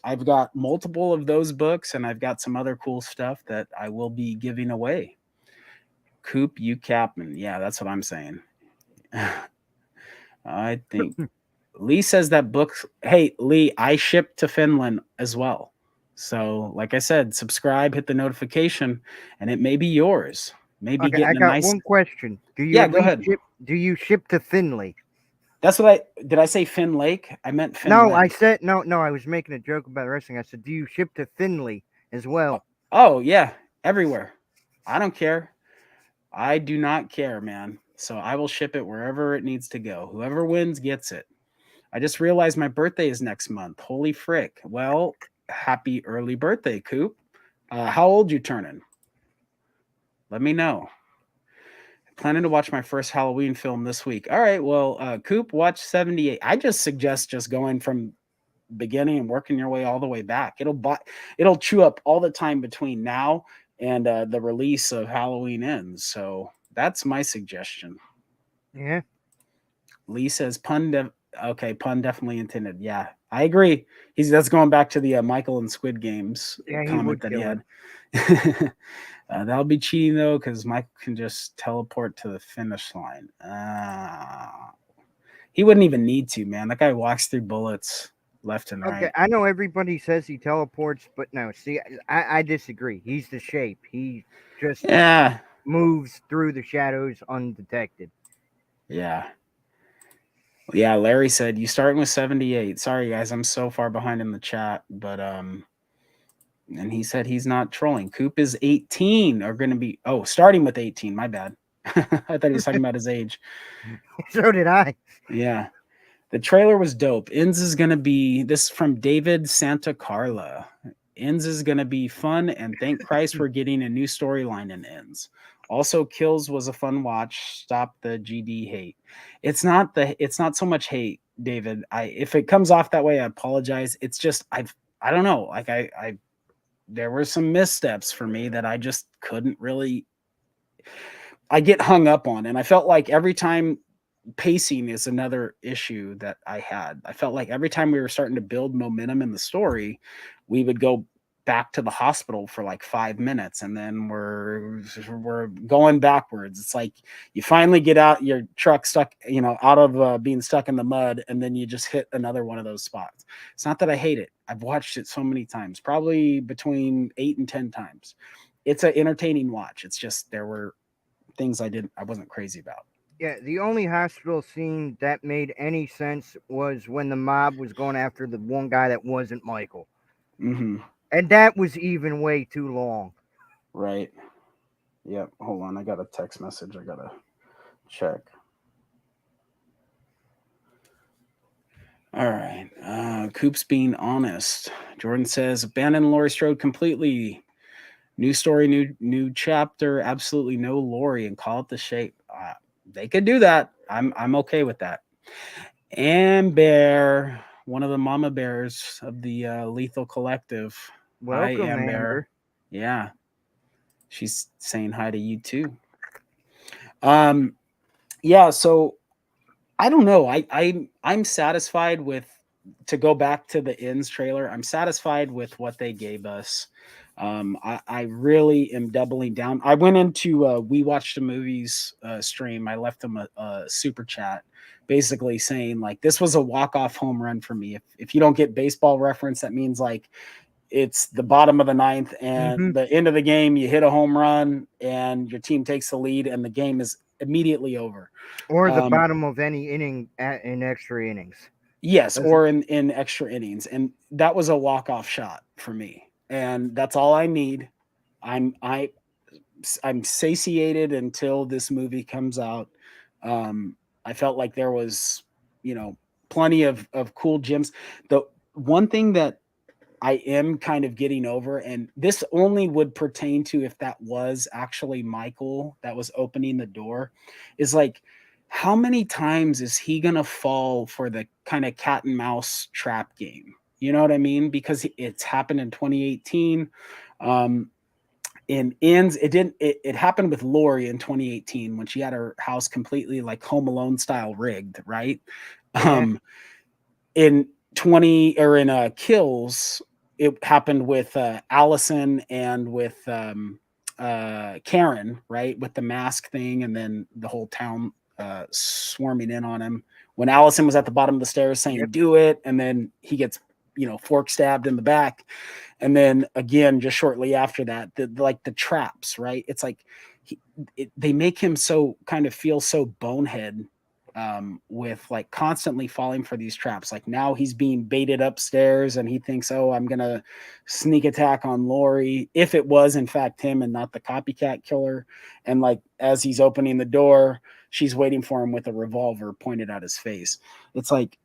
I've got multiple of those books and I've got some other cool stuff that I will be giving away. Coop, you Capman. Yeah, that's what I'm saying. I think Lee says that book. Hey, Lee, I shipped to Finland as well. So, like I said, subscribe, hit the notification, and it may be yours. Maybe Okay, I getting a got nice. one question. Do you Yeah, at go least ahead. ship? Do you ship to Finley? That's what I did. I say Finn Lake? I meant Finn No, I Lake. said no, no. I was making a joke about wrestling. I said, do you ship to Finley as well? Oh, yeah, everywhere. I don't care. I do not care, man. So I will ship it wherever it needs to go. Whoever wins gets it. I just realized my birthday is next month. Holy frick. Well, happy early birthday, Coop. How old you turning? Let me know. Planning to watch my first Halloween film this week. All right, well, Coop, watch 78. I just suggest just going from beginning and working your way all the way back. It'll chew up all the time between now and the release of Halloween Ends. So that's my suggestion. Yeah, Lee says okay, pun definitely intended. Yeah, I agree. That's going back to the Michael and Squid Games yeah. He comment would that he kill her. had. That'll be cheating though, because Michael can just teleport to the finish line. He wouldn't even need to, man. That guy walks through bullets left and Okay, right. I know everybody says he teleports, but no. See, I disagree. He's the shape. He just Yeah, moves through the shadows undetected. yeah. Yeah, Larry said you starting with 78. Sorry guys, I'm so far behind in the chat, but and he said he's not trolling. Coop is 18 or going to be starting with 18. My bad. I thought he was talking about his age. So did I. Yeah. The trailer was dope. Ins is going to be this from David Santa Carla. Ins is going to be fun, and thank Christ we're getting a new storyline in Ins. Also, Kills was a fun watch. Stop the GD hate. It's not so much hate, David. If it comes off that way, I apologize. It's just I don't know. Like I there were some missteps for me that I just couldn't really I get hung up on, and I felt like every time pacing is another issue that I had. I felt like every time we were starting to build momentum in the story, we would go back to the hospital for like 5 minutes and then we're going backwards. It's like you finally get out your truck stuck, out of being stuck in the mud, and then you just hit another one of those spots. It's not that I hate it. I've watched it so many times, probably between 8 and 10 times. It's an entertaining watch. It's just there were things I wasn't crazy about. Yeah, the only hospital scene that made any sense was when the mob was going after the one guy that wasn't Michael. Mm-hmm. And that was even way too long. Right. Yep. Hold on. I got a text message. I gotta check. All right. Coop's being honest. Jordan says abandon Laurie Strode completely. New story, new chapter. Absolutely no Laurie, and call it the shape. They could do that. I'm okay with that. And Bear, one of the mama bears of the Lethal Collective. Hi, Welcome, Amber. Amber. Yeah, she's saying hi to you too. Um, yeah. So I don't know. I'm satisfied with, to go back to the Ends trailer. I'm satisfied with what they gave us. I really am doubling down. I went into We Watched the Movies stream. I left them a super chat, basically saying like this was a walk off home run for me. If you don't get baseball reference, that means like it's the bottom of the ninth Mm-hmm. and the end of the game. You hit a home run and your team takes the lead, and the game is immediately over. Or the Um, bottom of any inning in extra innings. Yes, Doesn't or in extra innings, and that was a walk off shot for me, and that's all I need. I'm I I'm satiated until this movie comes out. I felt like there was, plenty of cool gems. The one thing that I am kind of getting over, and this only would pertain to if that was actually Michael that was opening the door, is like, how many times is he going to fall for the kind of cat and mouse trap game? You know what I mean? Because it's happened in 2018. Um, in Ends, it happened with Lori in 2018 when she had her house completely like Home Alone style rigged, right? yeah. Um, in 20 or in Kills, it happened with Allison and with Karen, right, with the mask thing, and then the whole town swarming in on him when Allison was at the bottom of the stairs saying Yep. do it, and then he gets fork stabbed in the back. And then again, just shortly after that, the traps, right? It's like they make him so kind of feel so bonehead, with like constantly falling for these traps. Like now he's being baited upstairs and he thinks, oh, I'm going to sneak attack on Lori, if it was in fact him and not the copycat killer. And like as he's opening the door, she's waiting for him with a revolver pointed at his face. It's like,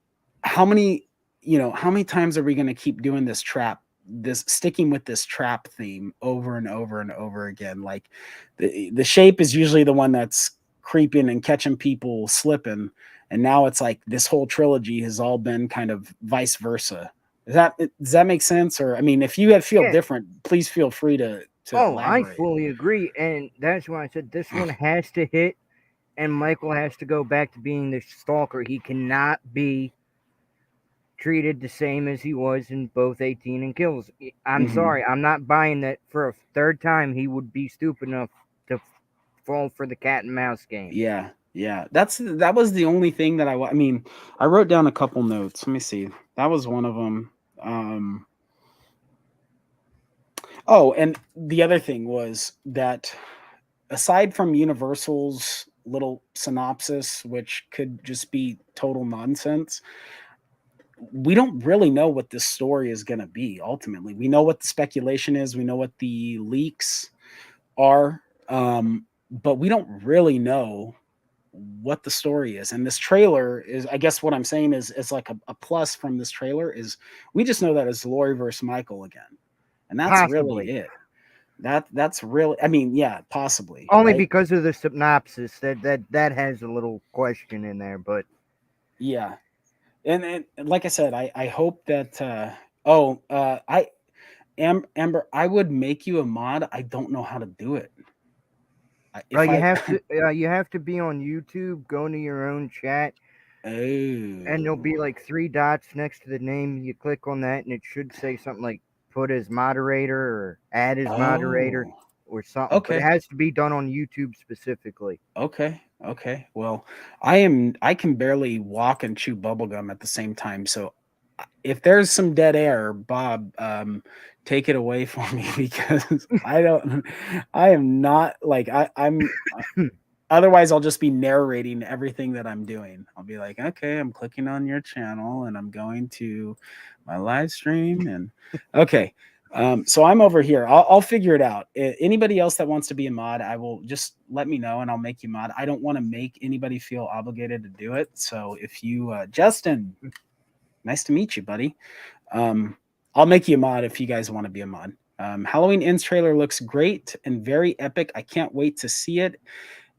how many how many times are we going to keep doing this sticking with this trap theme over and over and over again? Like the shape is usually the one that's creeping and catching people slipping, and now it's like this whole trilogy has all been kind of vice versa. Does that make sense? Or I mean, if you feel Yeah. different, please feel free to Oh, I elaborate. fully agree, and that's why I said this one has to hit, and Michael has to go back to being the stalker. He cannot be treated the same as he was in both 18 and Kills. I'm Mm-hmm. sorry, I'm not buying that for a third time he would be stupid enough to fall for the cat and mouse game. Yeah, that was the only thing that I mean, I wrote down a couple notes. Let me see. That was one of them. Oh, and the other thing was that aside from Universal's little synopsis, which could just be total nonsense, we don't really know what this story is going to be ultimately. We know what the speculation is, we know what the leaks are, but we don't really know what the story is. And this trailer is, I guess what I'm saying is like a plus from this trailer is we just know that it's Lori versus Michael again. And that's really Possibly. it. That's really, I mean, yeah, possibly, Only right? because of the synopsis that has a little question in there, but Yeah. And like I said, I hope that I Amber, I would make you a mod. I don't know how to do it. If I you have to be on YouTube, go into your own chat, and there'll oh be like three dots next to the name. You click on that, and it should say something like "put as moderator" or "add as moderator" oh or something. But it okay. has to be done on YouTube specifically. Okay. Well, I can barely walk and chew bubblegum at the same time. So if there's some dead air, Bob, take it away for me because I am not like I'm otherwise I'll just be narrating everything that I'm doing. I'll be like, okay, I'm clicking on your channel and I'm going to my live stream and okay. So I'm over here. I'll figure it out. Anybody else that wants to be a mod, I will just let me know and I'll make you mod. I don't want to make anybody feel obligated to do it. So if you, Justin, nice to meet you, buddy. I'll make you a mod if you guys want to be a mod. Halloween Ends trailer looks great and very epic. I can't wait to see it.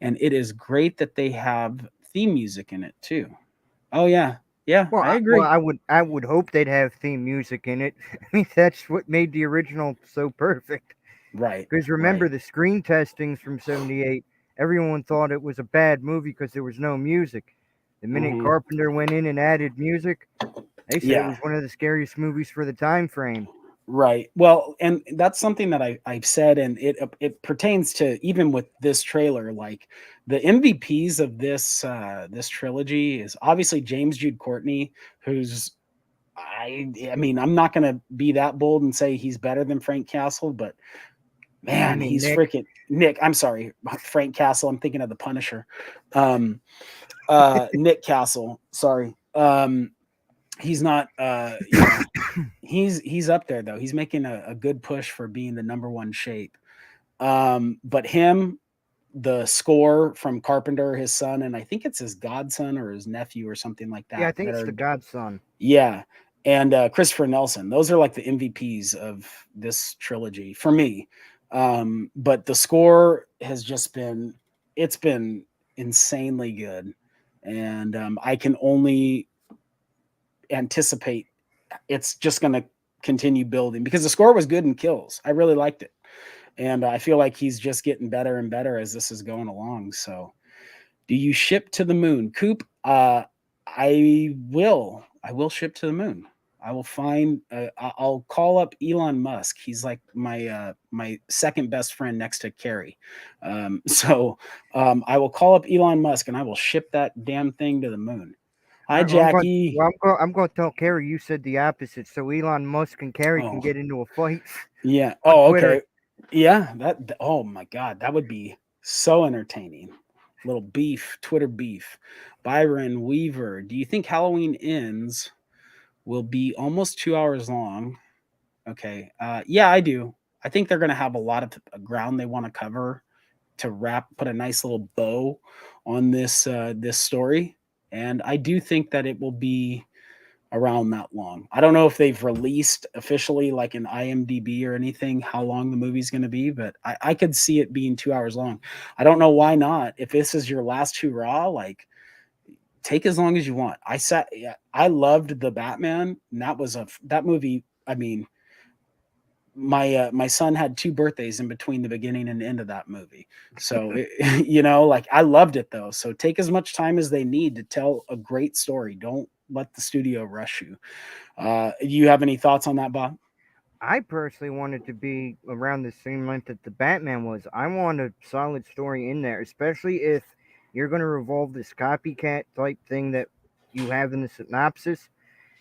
And it is great that they have theme music in it too. Oh yeah. Yeah, I agree. I would hope they'd have theme music in it. I mean, that's what made the original so perfect. Right. Because remember Right. the screen testings from '78, everyone thought it was a bad movie because there was no music. The minute Mm-hmm. Carpenter went in and added music, they said it Yeah. was one of the scariest movies for the time frame. Right. Well, and that's something that I've said, and it pertains to even with this trailer. Like the MVPs of this trilogy is obviously James Jude Courtney, who's I mean I'm not gonna be that bold and say he's better than Frank Castle, but You man, mean he's Nick? freaking Nick. I'm sorry, Frank Castle. I'm thinking of the Punisher. Um, Nick Castle. Sorry. He's not. He's up there though. He's making a good push for being the number one shape. But him, the score from Carpenter, his son, and I think it's his godson or his nephew or something like Yeah, I that. think That it's are the Godson. yeah, and Christopher Nelson. Those are like the MVPs of this trilogy for me. But the score has just been it's been insanely good, and I can only anticipate it's just going to continue building because the score was good in Kills. I really liked it. And I feel like he's just getting better and better as this is going along. So, do you ship to the moon? Coop, I will. I will ship to the moon. I will find. I'll call up Elon Musk. He's like my second best friend next to Carrie. I will call up Elon Musk and I will ship that damn thing to the moon. Hi, I'm going. Jackie. Well, I'm going to tell Carrie you said the opposite, so Elon Musk and Carrie can Oh, get into a fight yeah. on Oh, Twitter. okay. Yeah. Oh my God, that would be so entertaining. Little beef, Twitter beef. Byron Weaver, do you think Halloween Ends will be almost 2 hours long? Okay. Yeah, I do. I think they're going to have a lot of ground they want to cover to put a nice little bow on this story, and I do think that it will be around that long. I don't know if they've released officially, like in IMDb or anything, how long the movie's going to be, but I could see it being 2 hours long. I don't know why not. If this is your last hurrah, like take as long as you want. Yeah, I loved the Batman, and that movie. I mean, my son had two birthdays in between the beginning and the end of that movie, so like I loved it though. So take as much time as they need to tell a great story. Don't let the studio rush you. Do you have any thoughts on that, Bob? I personally want it to be around the same length that the Batman was. I want a solid story in there, especially if you're going to revolve this copycat type thing that you have in the synopsis.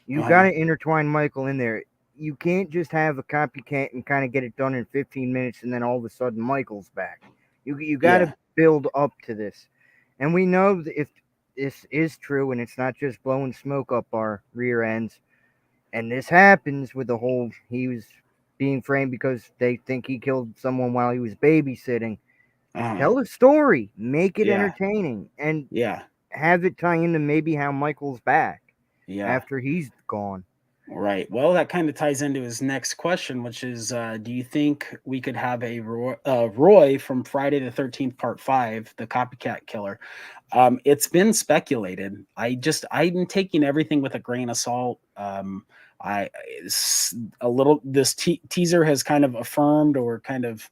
You got Uh-huh. to intertwine Michael in there. You can't just have a copycat and kind of get it done in 15 minutes and then all of a sudden Michael's back. You got to Yeah. build up to this. And we know that if this is true and it's not just blowing smoke up our rear ends, and this happens with the whole he was being framed because they think he killed someone while he was babysitting. Uh-huh. Tell a story, make it Yeah. entertaining, and Yeah. have it tie into maybe how Michael's back Yeah. after he's gone. Right. Well, that kind of ties into his next question, which is, do you think we could have a Roy from Friday the 13th, Part 5, the copycat killer? It's been speculated. I'm taking everything with a grain of salt. I a little this teaser has kind of affirmed or kind of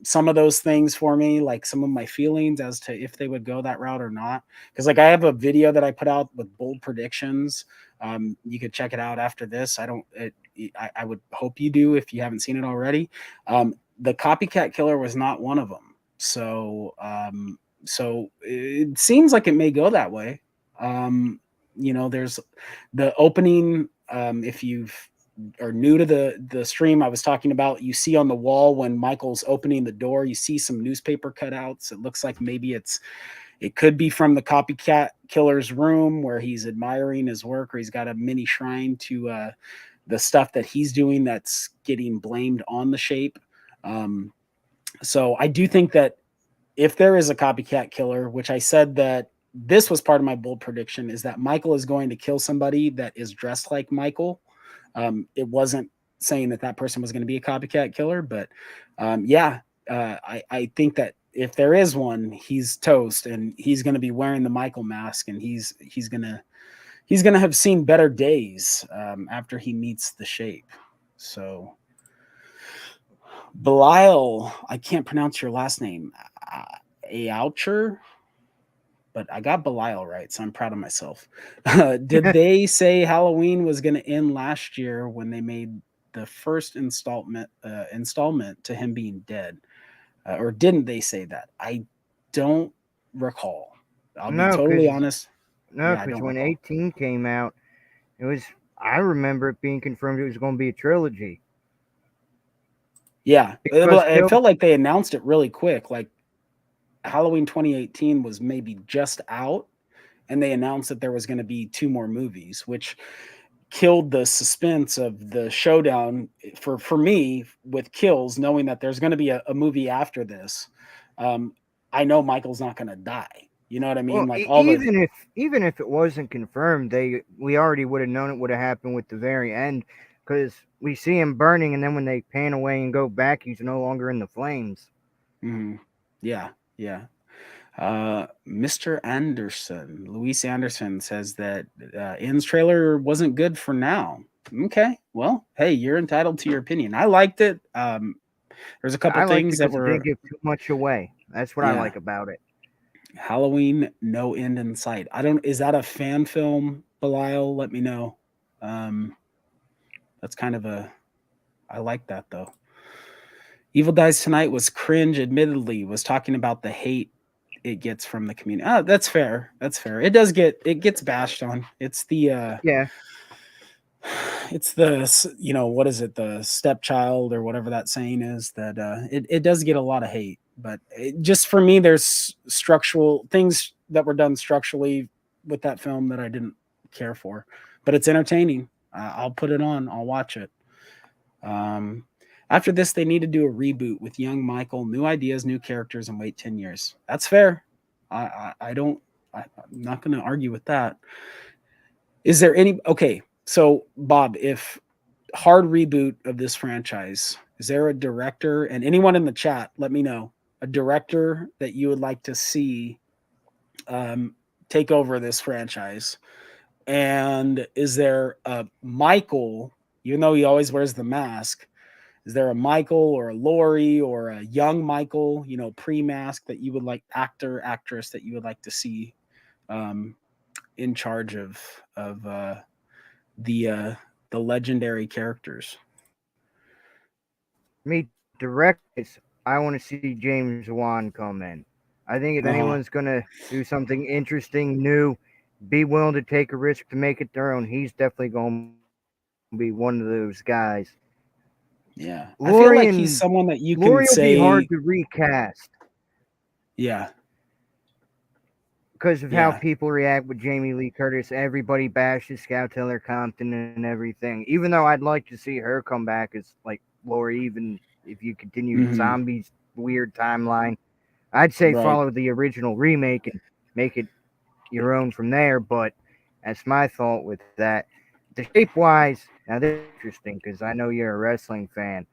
some of those things for me, like some of my feelings as to if they would go that route or not. Because like I have a video that I put out with bold predictions. You could check it out after this. I would hope you do if you haven't seen it already. The copycat killer was not one of them. So it seems like it may go that way. There's the opening. If you've are new to the stream I was talking about, you see on the wall when Michael's opening the door, you see some newspaper cutouts. It looks like maybe it could be from the copycat killer's room where he's admiring his work, or he's got a mini shrine to the stuff that he's doing that's getting blamed on the shape. Um, so I do think that if there is a copycat killer, which I said that this was part of my bold prediction, is that Michael is going to kill somebody that is dressed like Michael. It wasn't saying that that person was going to be a copycat killer, but yeah, I think that if there is one, he's toast, and he's going to be wearing the Michael mask, and he's gonna have seen better days after he meets the shape. So Belial, I can't pronounce your last name. Oucher, but I got Belial right, so I'm proud of myself. Did they say Halloween was going to end last year when they made the first installment to him being dead, or didn't they say that? I don't recall. I'll be No, totally because honest. no, Yeah, I because don't when recall. 18 came out, it was. I remember it being confirmed it was going to be a trilogy Yeah, because it Kill. felt like they announced it really quick. Like Halloween 2018 was maybe just out, and they announced that there was going to be two more movies, which killed the suspense of the showdown for me with kills, knowing that there's going to be a movie after this. um I know Michael's not going to die, you know what I mean, Well, like all the even if it wasn't confirmed, we already would have known it would have happened with the very end, because we see him burning, and then when they pan away and go back, he's no longer in the flames. Mhm. Yeah, yeah. Mr. Anderson, Luis Anderson says that In's trailer wasn't good for now. Okay, well, hey, you're entitled to your opinion. I liked it. There's a couple I liked things it that because it didn't were, give too much away. That's what I yeah. like about it. Halloween, no end in sight. I don't. Is that a fan film, Belial? Let me know. Um, that's kind of a. I like that though. Evil Dies Tonight was cringe. Admittedly, was talking about the hate it gets from the community. Oh, that's fair. That's fair. It gets bashed on. Yeah, It's the what is it, the stepchild or whatever that saying is, that it does get a lot of hate, but just for me, there's structural things that were done structurally with that film that I didn't care for, but it's entertaining. I'll put it on, I'll watch it. um, After this, they need to do a reboot with young Michael, new ideas, new characters, and wait 10 years. That's fair. I don't, I'm not going to argue with that. Is there any, okay, so Bob, if hard reboot of this franchise, is there a director, and anyone in the chat, let me know, a director that you would like to see um, take over this franchise? And is there a Michael, even though he always wears the mask, is there a Michael or a Lori or a young Michael, pre-mask, that you would like, actor, actress, that you would like to see um, in charge of the uh, the legendary characters? me direct. I want to see James Wan come in. I think if Uh huh. anyone's gonna do something interesting, new, be willing to take a risk to make it their own, he's definitely gonna be one of those guys. Yeah, I Lori feel like he's and someone that you Lori can will be hard say, to recast yeah, because of how yeah, people react with Jamie Lee Curtis. Everybody bashes Scout Taylor Compton and everything. Even though I'd like to see her come back as like Lori, even if you continue hmm, Zombies' weird timeline, I'd say right, follow the original remake and make it your own from there. But that's my thought with that. The shape wise, now this is interesting because I know you're a wrestling fan.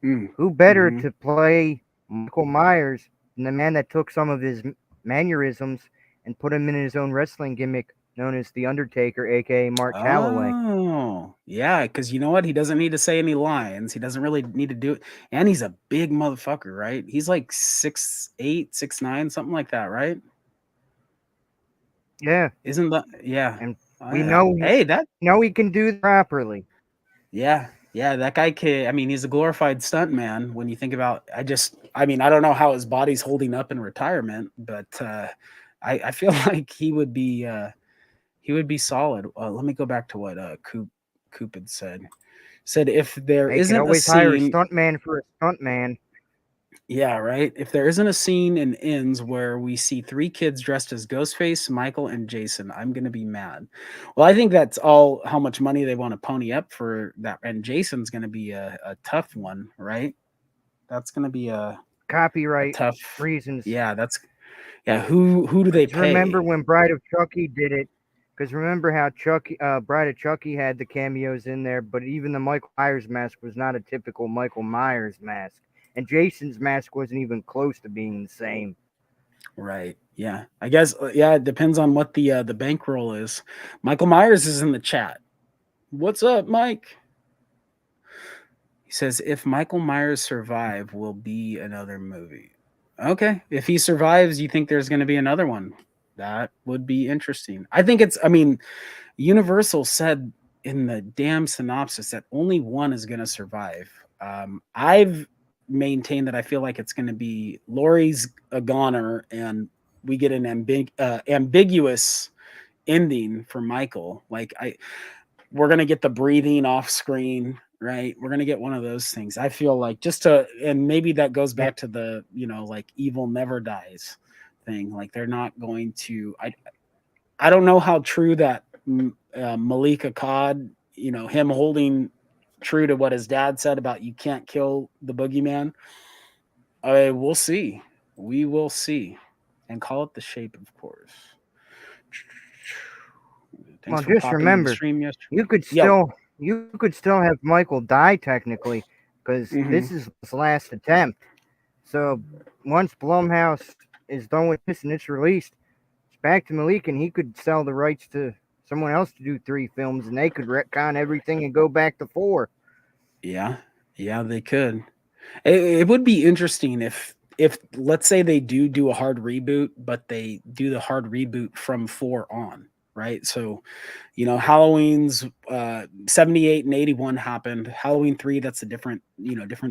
mm, Who better hmm, to play Michael Myers than the man that took some of his mannerisms and put him in his own wrestling gimmick known as The Undertaker, aka Mark Calloway? oh, yeah, because you know what? He doesn't need to say any lines. He doesn't really need to do it, and he's a big motherfucker, right? He's like 6'8", 6'9", something like that, right? Yeah, Isn't that, yeah? and I, hey, that, we know he can do that properly. yeah, yeah, that guy can. I mean, he's a glorified stunt man. When you think about, I mean, I don't know how his body's holding up in retirement, but I feel like he would be solid. Let me go back to what Coop had said. Said if there They could isn't a always hire a scene, stuntman for a stuntman. yeah, right. If there isn't a scene in Ends where we see three kids dressed as Ghostface, Michael, and Jason, I'm gonna be mad. Well, I think that's all how much money they want to pony up for that, and Jason's gonna be a tough one, right? That's gonna be a Copyright tough. reasons. Yeah, that's, yeah. Who do they Because remember pay? when Bride of Chucky did it? Because remember how Bride of Chucky had the cameos in there, but even the Michael Myers mask was not a typical Michael Myers mask, and Jason's mask wasn't even close to being the same. Right. Yeah. I guess. Yeah. It depends on what the bankroll is. Michael Myers is in the chat. What's up, Mike? He says, if Michael Myers survive, will be another movie. Okay. If he survives, you think there's going to be another one? That would be interesting. I think it's, I mean, Universal said in the damn synopsis that only one is going to survive. I've maintained that I feel like it's going to be Laurie's a goner and we get an ambiguous ending for Michael. Like, we're gonna get the breathing off screen, right? We're gonna get one of those things. I feel like, just to, and maybe that goes Yeah, back to the, like evil never dies thing. Like, they're not going to. I don't know how true that Malika Cod, him holding true to what his dad said about you can't kill the boogeyman. We'll see. We will see, and call it the shape, of course. Thanks well, for just popping in the remember, stream yesterday. you could Yo. still you could still have Michael die technically, because this Hmm. is his last attempt. So once Blumhouse is done with this and it's released, it's back to Malik, and he could sell the rights to someone else to do 3 films, and they could retcon everything and go back to 4. Yeah, yeah, they could. It would be interesting if let's say they do a hard reboot, but they do the hard reboot from 4 on, right? So, Halloween's 78 and 81 happened. Halloween 3, that's a different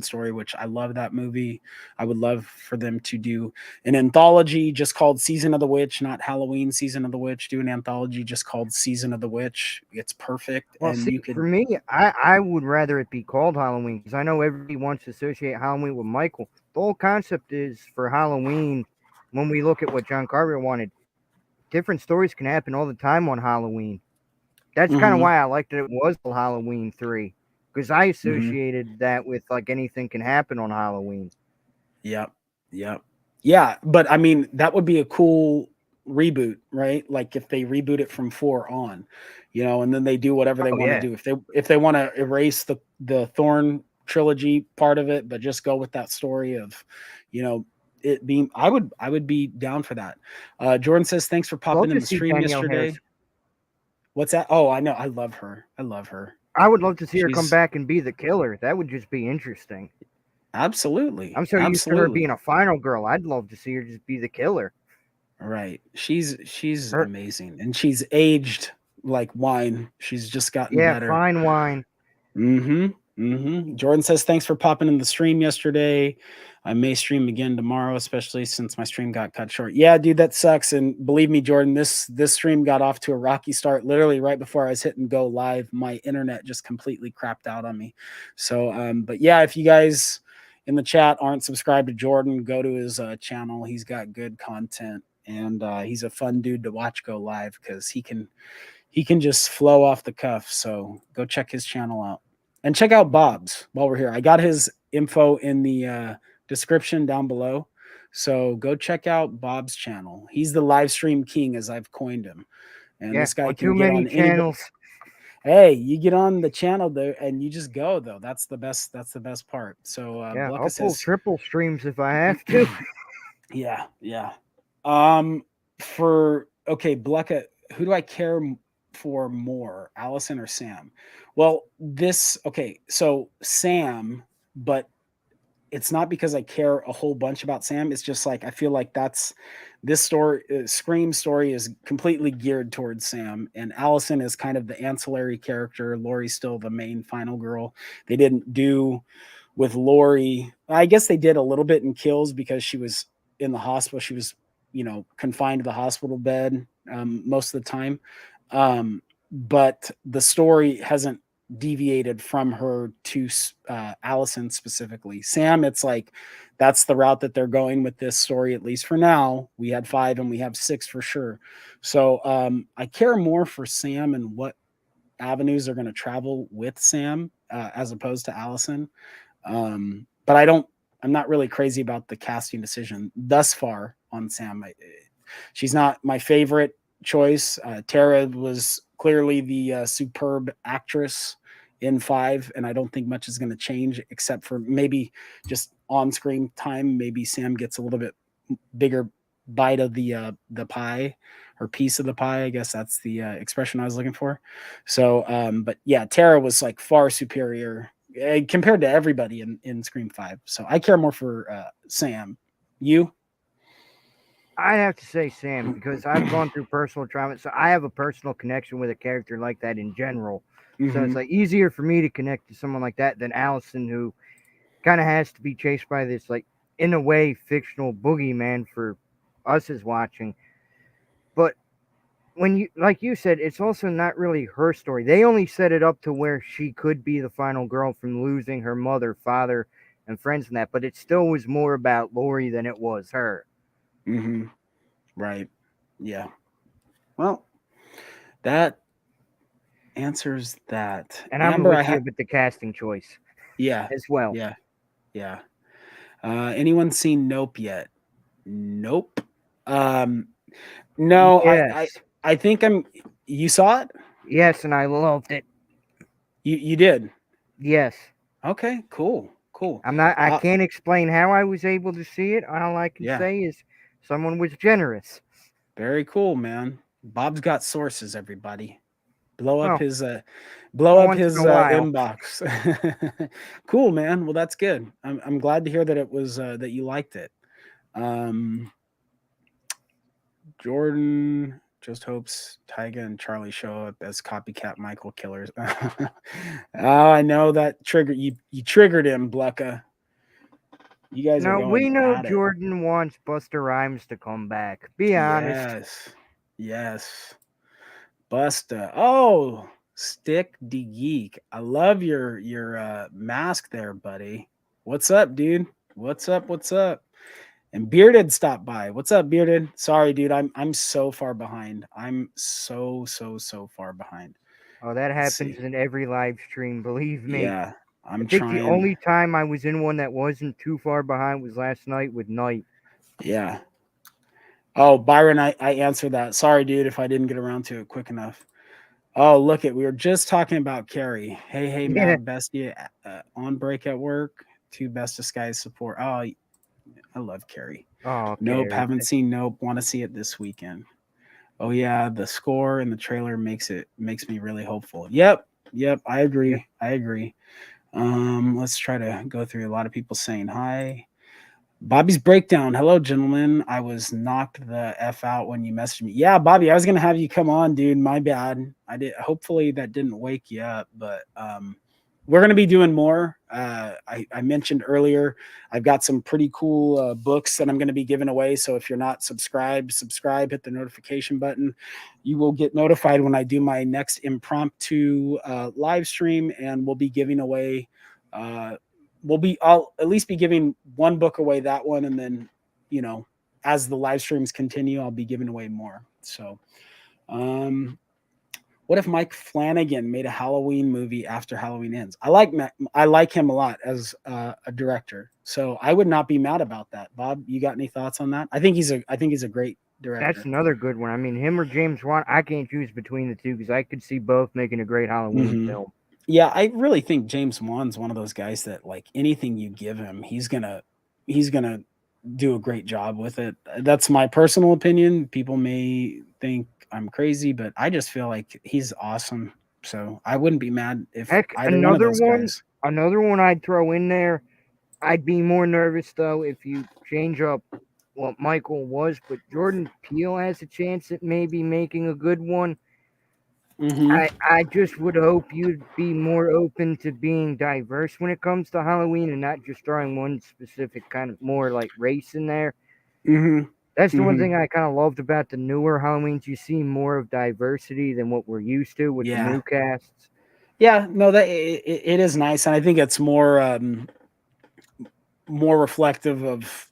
story, which I love that movie. I would love for them to do an anthology just called Season of the Witch, not Halloween Season of the Witch. Do an anthology just called Season of the Witch. It's perfect. Well, And see, you for could, me, I would rather it be called Halloween because I know everybody wants to associate Halloween with Michael. The whole concept is for Halloween, when we look at what John Carpenter wanted, different stories can happen all the time on Halloween. That's kind of hmm why I liked that it was Halloween 3 because I hmm associated that with like anything can happen on Halloween. Yep. Yep. Yeah, but I mean, that would be a cool reboot, right? Like if they reboot it from 4 on, and then they do whatever they Oh want to yeah, do. If they want to erase the Thorn trilogy part of it, but just go with that story of, you know, it being I would be down for that. Jordan says thanks for love popping in to the see stream Danielle yesterday. Harris. What's that? Oh, I know. I love her. I love her. I would love to see her come She's back and be the killer. That would just be interesting. absolutely, I'm so used to her being absolutely. a final girl. I'd love to see her just be the killer. Right. She's Her, amazing, and she's aged like wine. She's just gotten yeah, better. fine wine. Jordan says thanks for popping in the stream yesterday. I may stream again tomorrow, especially since my stream got cut short. Yeah, dude, that sucks. And believe me, Jordan, this stream got off to a rocky start. Literally right before I was hitting go live, my internet just completely crapped out on me. So, but yeah, if you guys in the chat aren't subscribed to Jordan, go to his channel. He's got good content, and he's a fun dude to watch go live because he can just flow off the cuff. So go check his channel out. And check out Bob's while we're here. I got his info in the description down below. So go check out Bob's channel. He's the live stream king, as I've coined him. And Yeah, this guy on can too get many on any. channels. Hey, you get on the channel there and you just go though. That's the best. That's the best part. So Yeah, Blucka I'll pull says, triple streams if I have to. yeah, yeah. Um, okay, Blucka, who do I care for more, Allison or Sam? Well, okay, so Sam, but it's not because I care a whole bunch about Sam. It's just like I feel like this story, Scream story, is completely geared towards Sam, and Allison is kind of the ancillary character. Laurie's still the main final girl. They didn't do with Laurie. I guess they did a little bit in Kills because she was in the hospital. She was, confined to the hospital bed most of the time. But the story hasn't deviated from her to Allison specifically. Sam, it's like that's the route that they're going with this story, at least for now. We had 5 and we have 6 for sure. So I care more for Sam and what avenues are going to travel with Sam as opposed to Allison. But I'm not really crazy about the casting decision thus far on Sam. She's not my favorite choice. Tara was clearly the superb actress in 5, and I don't think much is going to change except for maybe just on screen time. Maybe Sam gets a little bit bigger bite of the pie or piece of the pie. I guess that's the expression I was looking for. So, but yeah, Tara was like far superior compared to everybody in Scream 5. So I care more for Sam. You? I'd have to say Sam because I've gone through personal trauma, so I have a personal connection with a character like that in general. So it's Mm-hmm. like easier for me to connect to someone like that than Allison, who kind of has to be chased by this, like, in a way, fictional boogeyman for us as watching. But when you, like you said, it's also not really her story. They only set it up to where she could be the final girl from losing her mother, father, and friends and that. But it still was more about Laurie than it was her. Mm-hmm. Right. Yeah. Well, that answers that. And I'm Amber, I with had. you with the casting choice Yeah. as well. Yeah. Yeah. Anyone seen Nope yet? Nope. Um, no, Yes. I think you saw it? Yes, and I loved it. You did. Yes. Okay, cool. Cool. I can't explain how I was able to see it. All I can Yeah. say is someone was generous. Very cool, man. Bob's got sources, everybody. Blow up Well, his once in a while. inbox. Cool, man. Well, that's good. I'm glad to hear that it was that you liked it. Um Jordan just hopes Tyga and Charlie show up as copycat Michael killers. Oh, I know that trigger you triggered him, Blecka. You guys are No, we going know at it. Jordan wants Buster Rhymes to come back. Be honest. Yes. Yes. Busta. Oh, Stick de Geek. I love your mask there, buddy. What's up, dude? What's up? What's up? And Bearded stopped by. What's up, Bearded? Sorry, dude. I'm so far behind. I'm so far behind. Oh, that Let's happens see. in every live stream, believe me. Yeah, I I'm think the trying. only time I was in one that wasn't too far behind was last night with Knight. Yeah. Oh, Byron, I answered that. Sorry, dude, if I didn't get around to it quick enough. Oh, look it. We were just talking about Carrie. Hey, Yeah. Mad Bestie, on break at work. Two best disguise support. Oh, I love Carrie. Oh, Nope, Carrie. haven't seen Nope. Want to see it this weekend. Oh yeah, the score and the trailer makes me really hopeful. Yep, I Yep. agree. I agree. Let's try to go through a lot of people saying hi. Bobby's breakdown. Hello, gentlemen. I was knocked the f out when you messaged me. Yeah, Bobby, I was gonna have you come on, dude. My bad. I did. Hopefully that didn't wake you up, but we're gonna be doing more. I mentioned earlier I've got some pretty cool books that I'm gonna be giving away. So if you're not subscribed, subscribe. Hit the notification button. You will get notified when I do my next impromptu live stream, and we'll be giving away. Uh, I'll at least be giving one book away, that one, and then you know as the live streams continue I'll be giving away more. So um what if Mike Flanagan made a Halloween movie after Halloween ends? I like him a lot as a director, so I would not be mad about that. Bob, you got any thoughts on that? I think he's a great That's director. another good one. I mean, him or James Wan, I can't choose between the two because I could see both making a great Halloween Hmm. film. Yeah, I really think James Wan's one of those guys that like anything you give him, he's gonna do a great job with it. That's my personal opinion. People may think I'm crazy, but I just feel like he's awesome. So I wouldn't be mad if Heck, either one of those guys. another one I'd throw in there. I'd be more nervous though if you change up what Michael was, but Jordan Peele has a chance at maybe making a good one. Hmm. I just would hope you'd be more open to being diverse when it comes to Halloween and not just throwing one specific kind of more like race in there. Hmm. That's the one Hmm. thing I kind of loved about the newer Halloweens. You see more of diversity than what we're used to with the Yeah, new casts. yeah. No, that it is nice, and I think it's more reflective of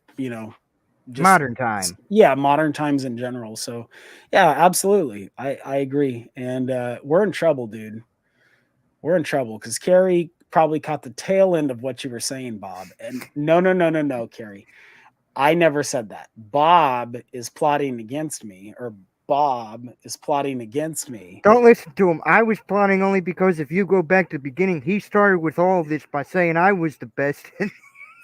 just Modern time. yeah modern times in general. So yeah, absolutely, I agree, and we're in trouble, dude. We're in trouble because Carrie probably caught the tail end of what you were saying, Bob. And no, Carrie. I never said that. Bob is plotting against me, or Bob is plotting against me. Don't listen to him. I was plotting only because if you go back to the beginning, he started with all of this by saying I was the best,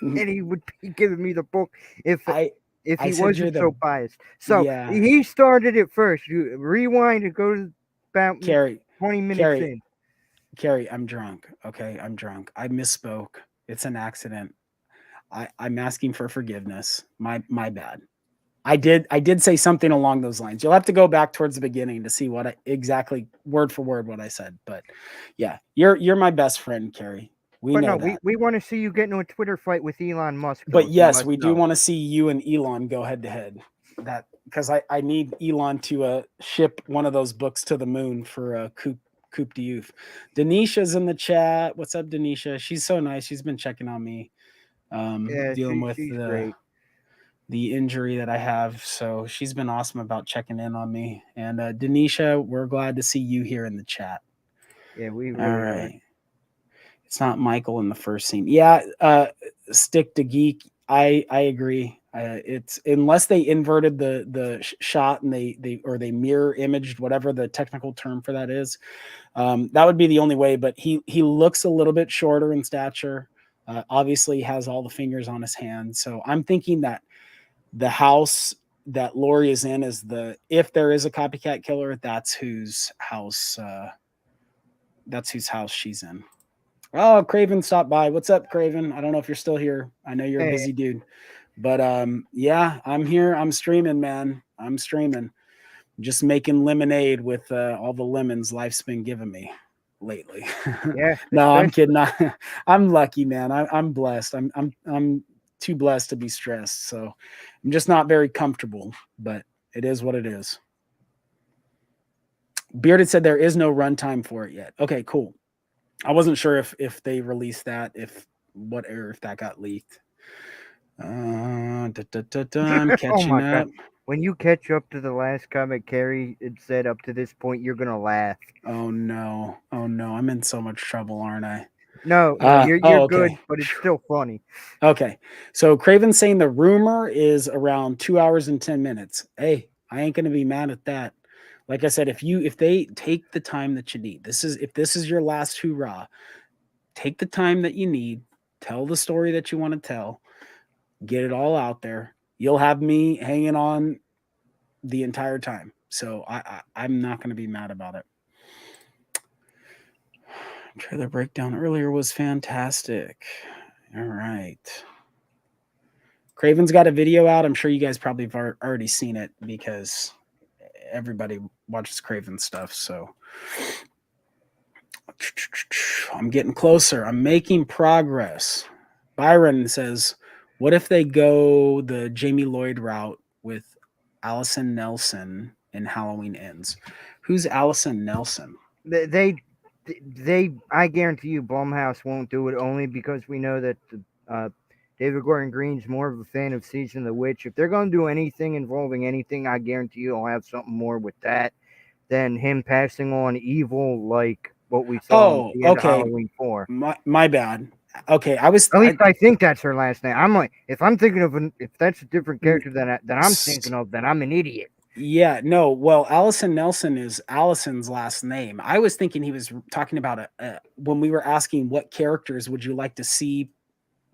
and he would be giving me the book if I if I he said you're wasn't the so biased. So yeah, he started it first. You rewind and go to about Carrie, 20 minutes Carrie, in. Carrie. I'm drunk. Okay, I'm drunk. I misspoke. It's an accident. I'm asking for forgiveness. My bad. I did say something along those lines. You'll have to go back towards the beginning to see what exactly word for word what I said. But yeah, you're my best friend, Carrie. We But know no, we, that. we want to see you get into a Twitter fight with Elon Musk, though, But so you yes, must we do know. want to see you and Elon go head to head. That because I need Elon to ship one of those books to the moon for Coupe de Youth. Denisha's in the chat. What's up, Denisha? She's so nice. She's been checking on me, Yeah, dealing with she's great. the injury that I have. So she's been awesome about checking in on me. And Denisha, we're glad to see you here in the chat. Yeah, we All really are. right. It's not Michael in the first scene. Yeah, Stick to Geek. I agree. It's unless they inverted the shot and they mirror imaged, whatever the technical term for that is. That would be the only way. But he looks a little bit shorter in stature. Obviously, has all the fingers on his hand. So I'm thinking that the house that Lori is in is if there is a copycat killer, that's whose house she's in. Oh, Craven stopped by. What's up, Craven? I don't know if you're still here. I know you're a Hey, busy dude. But yeah, I'm here. I'm streaming, man. I'm streaming. Just making lemonade with all the lemons life's been giving me lately. Yeah, No, I'm especially kidding. I'm lucky, man. I'm blessed. I'm too blessed to be stressed. So I'm just not very comfortable, but it is what it is. Bearded said there is no runtime for it yet. Okay, cool. I wasn't sure if they released that, if that got leaked. I'm oh catching my god. up. When you catch up to the last comment Carrie had said up to this point, you're gonna laugh. Oh no. Oh no. I'm in so much trouble, aren't I? No, you're Oh, good, okay. but it's still funny. Okay. So Craven's saying the rumor is around 2 hours and 10 minutes. Hey, I ain't gonna be mad at that. Like I said, if they take the time that you need, if this is your last hoorah, take the time that you need, tell the story that you want to tell, get it all out there. You'll have me hanging on the entire time. So I'm not gonna be mad about it. Trailer breakdown earlier was fantastic. All right. Craven's got a video out. I'm sure you guys probably have already seen it because everybody watches Craven stuff. So I'm getting closer. I'm making progress. Byron says, what if they go the Jamie Lloyd route with Allison Nelson in Halloween Ends? Who's Allison Nelson? They I guarantee you Blumhouse won't do it only because we know that David Gordon Green's more of a fan of Season of the Witch. If they're going to do anything involving anything, I guarantee you I'll have something more with that than him passing on evil like what we saw in Oh, the end of okay. Halloween 4. My bad. Okay, At least I think that's her last name. I'm like, if I'm thinking of if that's a different character than I'm thinking of, then I'm an idiot. Yeah, no. Well, Allison Nelson is Allison's last name. I was thinking he was talking about when we were asking what characters would you like to see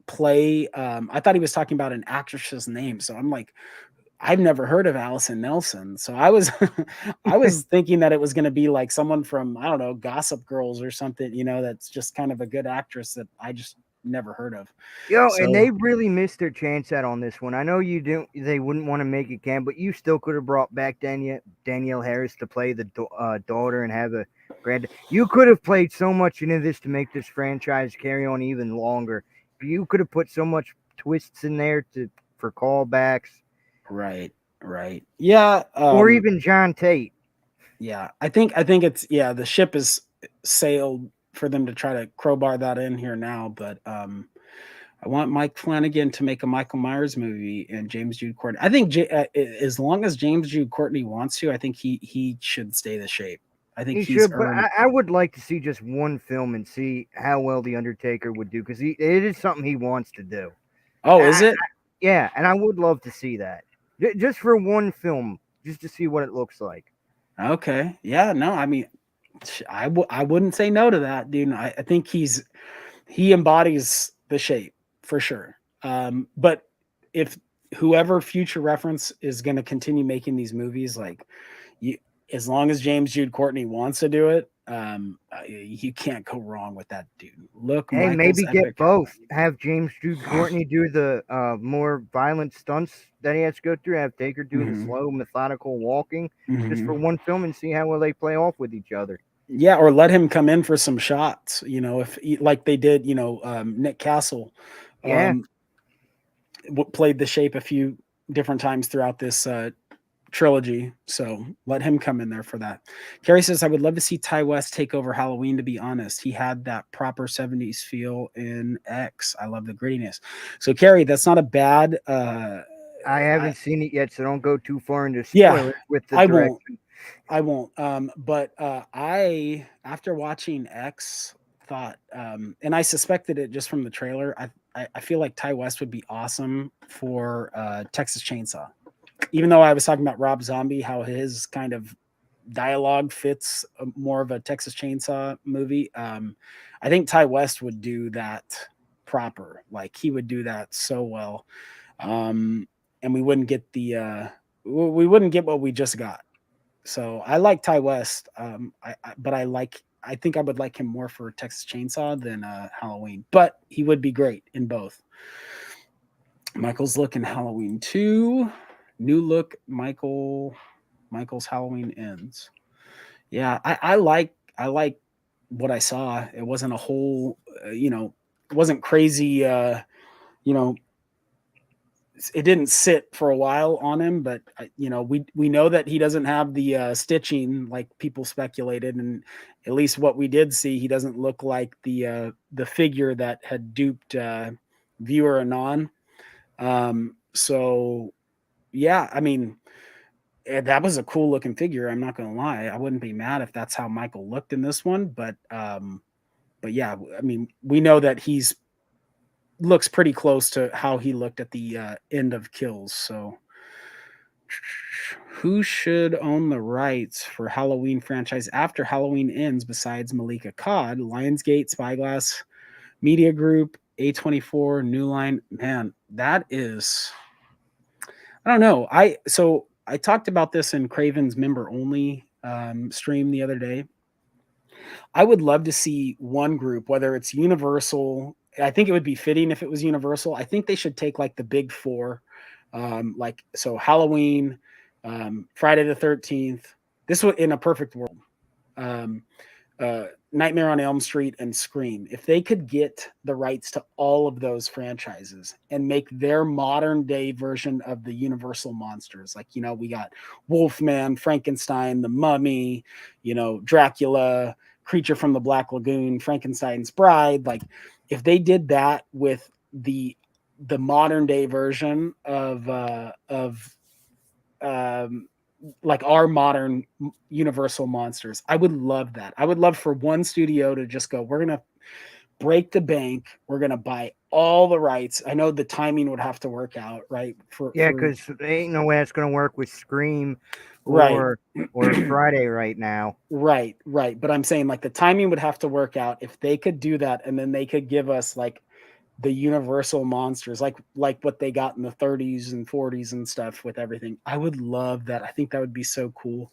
play. I thought he was talking about an actress's name. So I'm like, I've never heard of Allison Nelson. So I was I was thinking that it was going to be like someone from, I don't know, Gossip Girls or something, that's just kind of a good actress that I just never heard of. And So they really missed their chance out on this one. I know you didn't. They wouldn't want to make it can, but you still could have brought back Danielle Harris to play the daughter and have a grand. You could have played so much into this to make this franchise carry on even longer. You could have put so much twists in there for callbacks. right. Yeah. Or even John Tate. Yeah. I think it's the ship is sailed for them to try to crowbar that in here now, but I want Mike Flanagan to make a Michael Myers movie and James Jude Courtney. I think as long as James Jude Courtney wants to, I think he should stay the shape. I think He he's should, but earned. I would like to see just one film and see how well the Undertaker would do because it is something he wants to do. Oh, is it? Yeah, and I would love to see that just for one film, just to see what it looks like. Okay. Yeah. No. I mean, I wouldn't say no to that, dude. I think he embodies the shape for sure. But if whoever Future Reference is going to continue making these movies, like you, as long as James Jude Courtney wants to do it, you can't go wrong with that dude. Look, Hey, Michael's maybe get epic. both. Have James Jude Courtney do the more violent stunts that he has to go through. Have Taker do the slow, methodical walking, just for one film, and see how well they play off with each other. Yeah, or let him come in for some shots. If like they did, Nick Castle, Yeah. played the shape a few different times throughout this trilogy. So let him come in there for that. Carrie says, I would love to see Ty West take over Halloween, to be honest. He had that proper 70s feel in X. I love the grittiness. So, Carrie, that's not a bad. I haven't seen it yet, so don't go too far into Yeah, spoilers with the I direction. won't. But I, after watching X, thought, and I suspected it just from the trailer, I feel like Ty West would be awesome for Texas Chainsaw. Even though I was talking about Rob Zombie, how his kind of dialogue fits more of a Texas Chainsaw movie. I think Ty West would do that proper. Like he would do that so well. And we wouldn't get what we just got. So I like Ty West. But I think I would like him more for Texas Chainsaw than Halloween. But he would be great in both. Michael's looking Halloween 2. New look, Michael Michael's Halloween ends. Yeah, I like what I saw. It wasn't a whole, it wasn't crazy. You know, it didn't sit for a while on him, but we know that he doesn't have the stitching like people speculated, and at least what we did see, he doesn't look like the figure that had duped viewer Anon. So yeah, I mean, that was a cool looking figure. I'm not gonna lie, I wouldn't be mad if that's how Michael looked in this one, but yeah, I mean, we know that he's looks pretty close to how he looked at the end of Kills. So, who should own the rights for Halloween franchise after Halloween ends besides Malika Cod, Lionsgate, Spyglass Media Group, A24, New Line? Man, that is, I don't know. I talked about this in Craven's member only stream the other day. I would love to see one group, whether it's Universal. I think it would be fitting if it was Universal. I think they should take like the big four, like so Halloween, Friday the 13th. This would in a perfect world. Um, Nightmare on Elm Street and Scream. If they could get the rights to all of those franchises and make their modern day version of the Universal monsters, like we got Wolfman, Frankenstein, the Mummy, Dracula, Creature from the Black Lagoon, Frankenstein's Bride. Like if they did that with the modern day version of like our modern Universal monsters, I would love that. I would love for one studio to just go, we're gonna break the bank, we're gonna buy all the rights. I know the timing would have to work out, right? Yeah, because there ain't no way it's gonna work with Scream right. or Friday right now. Right. But I'm saying like the timing would have to work out if they could do that, and then they could give us like the Universal monsters, like what they got in the 30s and 40s and stuff with everything. I would love that. I think that would be so cool.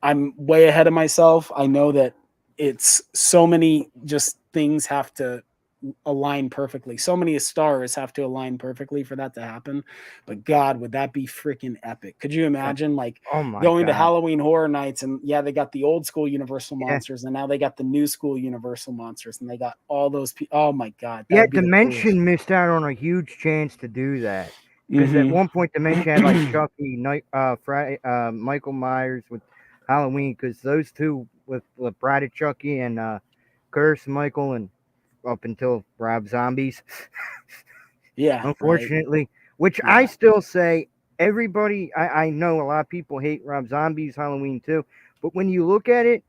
I'm way ahead of myself. I know that it's so many just things have to align perfectly. So many stars have to align perfectly for that to happen. But God, would that be freaking epic? Could you imagine like Oh my going to god. Halloween Horror Nights and yeah, they got the old school Universal Yeah. monsters and now they got the new school Universal monsters and they got all those people. Oh my God, that Yeah, would be the coolest. Dimension missed out on a huge chance to do that. Because at Mm-hmm. one point Dimension had like Chucky, Friday, Michael Myers with Halloween, because those two with Bride of Chucky and Curse Michael and up until Rob Zombies, Yeah, right. unfortunately. Which I Yeah. still say everybody, I know a lot of people hate Rob Zombies Halloween too, but when you look at it,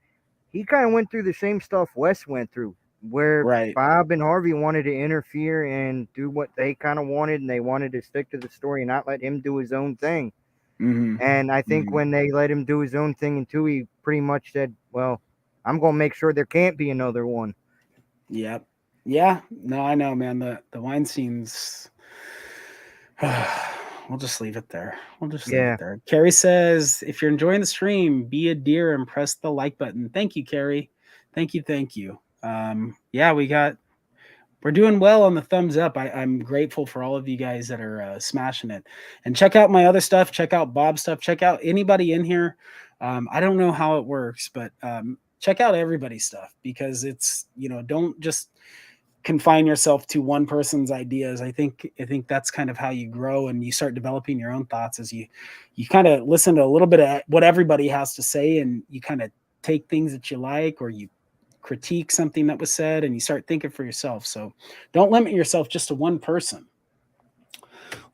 he kind of went through the same stuff Wes went through, where Right. Bob and Harvey wanted to interfere and do what they kind of wanted, and they wanted to stick to the story and not let him do his own thing. Mm-hmm. And I think Mm-hmm. when they let him do his own thing, and two, he pretty much said, "Well, I'm gonna make sure there can't be another one." Yep. Yeah. No, I know, man. The Weinstein's. We'll just leave it there. We'll just leave it Yeah, there. Carrie says, if you're enjoying the stream, be a dear and press the like button. Thank you, Carrie. Thank you. Thank you. Yeah, we're doing well on the thumbs up. I'm grateful for all of you guys that are smashing it. And check out my other stuff. Check out Bob's stuff. Check out anybody in here. I don't know how it works, but check out everybody's stuff because it's, don't just confine yourself to one person's ideas. I think that's kind of how you grow and you start developing your own thoughts as you kind of listen to a little bit of what everybody has to say and you kind of take things that you like or you critique something that was said and you start thinking for yourself. So don't limit yourself just to one person.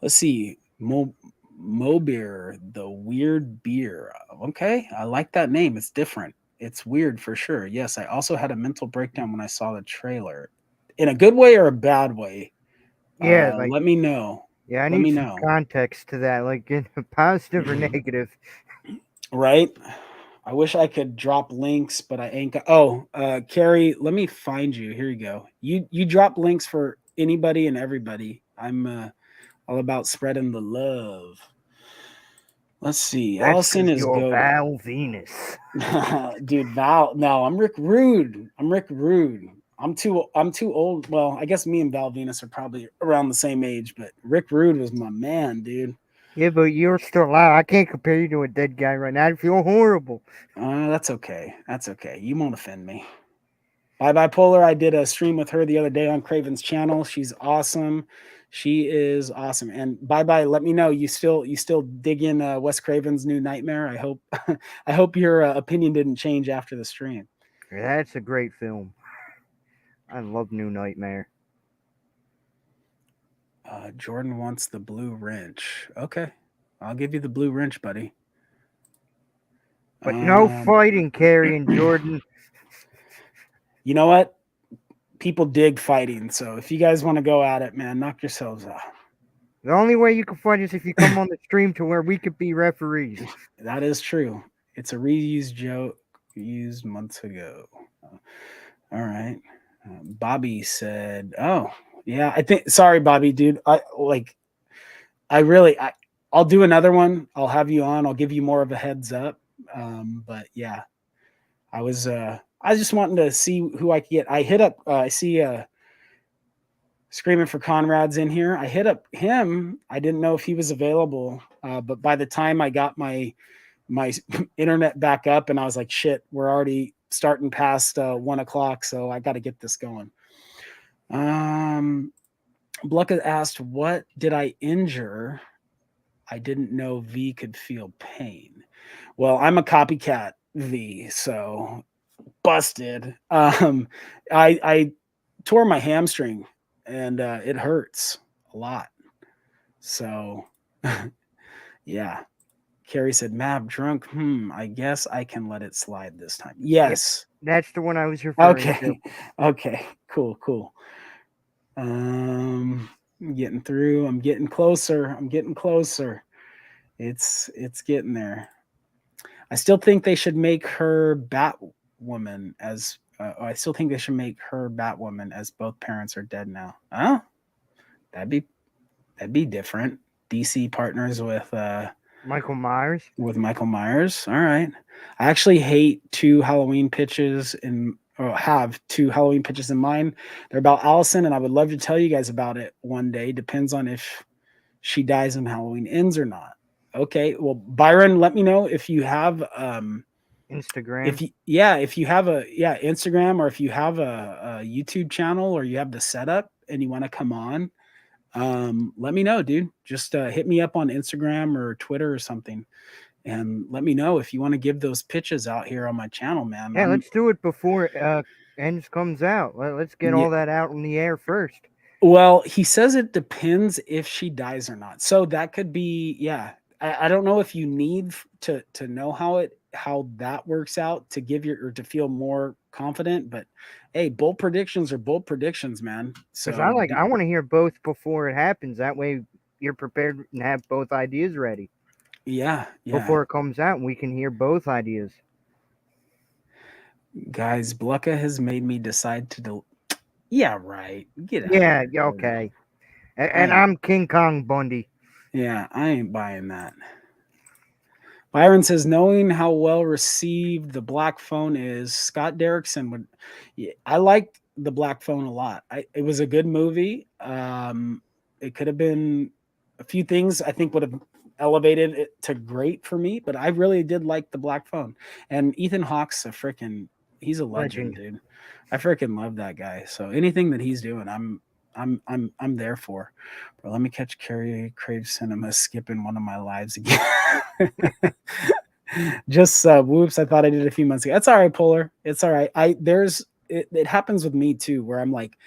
Let's see. Mobeer, the weird beer. Okay, I like that name. It's different. It's weird for sure. Yes, I also had a mental breakdown when I saw the trailer. In a good way or a bad way? yeah, like Let me know. yeah. I Let need me some know. context to that, like positive or negative. Right? I wish I could drop links, but I ain't got. Oh, Carrie, let me find you. Here you go. You drop links for anybody and everybody. I'm all about spreading the love. Let's see. That's Allison because is you're goaded. Val Venus. Dude, Val. No, I'm Rick Rude. I'm Rick Rude. I'm too old. Well, I guess me and Val Venus are probably around the same age, but Rick Rude was my man, dude. Yeah, but you're still alive. I can't compare you to a dead guy right now. I feel horrible. That's okay. That's okay. You won't offend me. Bye Bipolar. I did a stream with her the other day on Craven's channel. She's awesome. She is awesome. And bye bye. Let me know you still dig in Wes Craven's new Nightmare. I hope I hope your opinion didn't change after the stream. That's a great film. I love New Nightmare. Jordan wants the blue wrench. Okay, I'll give you the blue wrench, buddy. But no Um, fighting, Carrie and Jordan. you know what? People dig fighting, so if you guys want to go at it, man, knock yourselves out. The only way you can fight is if you come on the stream to where we could be referees. That is true. It's a reused joke used months ago. All right. Bobby said, "Oh, yeah, I think sorry Bobby, dude. I'll do another one. I'll have you on. I'll give you more of a heads up. But yeah, I was just wanting to see who I could get. I hit up I see Screaming for Conrad's in here. I hit up him. I didn't know if he was available. But by the time I got my internet back up and I was like, shit, we're already starting past 1 o'clock, so I got to get this going. Blucka asked, what did I injure? I didn't know V could feel pain. Well, I'm a copycat V, so busted. I tore my hamstring and it hurts a lot. So yeah. Carrie said, Mav drunk. I guess I can let it slide this time. Yep, Yes. that's the one I was referring to. Okay. Okay. Cool. I'm getting through. I'm getting closer. It's getting there. I still think they should make her Batwoman as. I still think they should make her Batwoman as both parents are dead now. Oh, that'd be that'd be different. DC partners Michael Myers. with Michael Myers. All right. I actually hate two Halloween pitches in or have two Halloween pitches in mind. They're about Allison, and I would love to tell you guys about it one day. Depends on if she dies and Halloween ends or not. Okay. Well, Byron, let me know if you have Instagram. if you have a Instagram, or if you have a YouTube channel, or you have the setup and you want to come on, let me know, dude. Just hit me up on Instagram or Twitter or something, and let me know if you want to give those pitches out here on my channel, man. Yeah, let's do it before Ends comes out. Let's get Yeah, all that out in the air first. well, he says it depends if she dies or not. So that could be, yeah. I don't know if you need to know how that works out to give your or to feel more confident, but hey, bold predictions are bold predictions, man. Because So I want to hear both before it happens. That way you're prepared and have both ideas ready yeah, before it comes out, and we can hear both ideas. guys, Blucka has made me decide to yeah, right. Get out of Yeah, here. okay. I And ain't, I'm King Kong Bundy. yeah, I ain't buying that. Byron says, knowing how well received the Black Phone is, Scott Derrickson would. Yeah, I liked the Black Phone a lot. It was a good movie. It could have been a few things I think would have elevated it to great for me, but I really did like the Black Phone. And Ethan Hawke's he's a legend, Legend. dude. I freaking love that guy. So anything that he's doing, I'm there for. But let me catch Carrie Crave Cinema skipping one of my lives again. Just whoops, I thought I did it a few months ago. That's all right, Polar. It's all right. It happens with me too, where I'm like,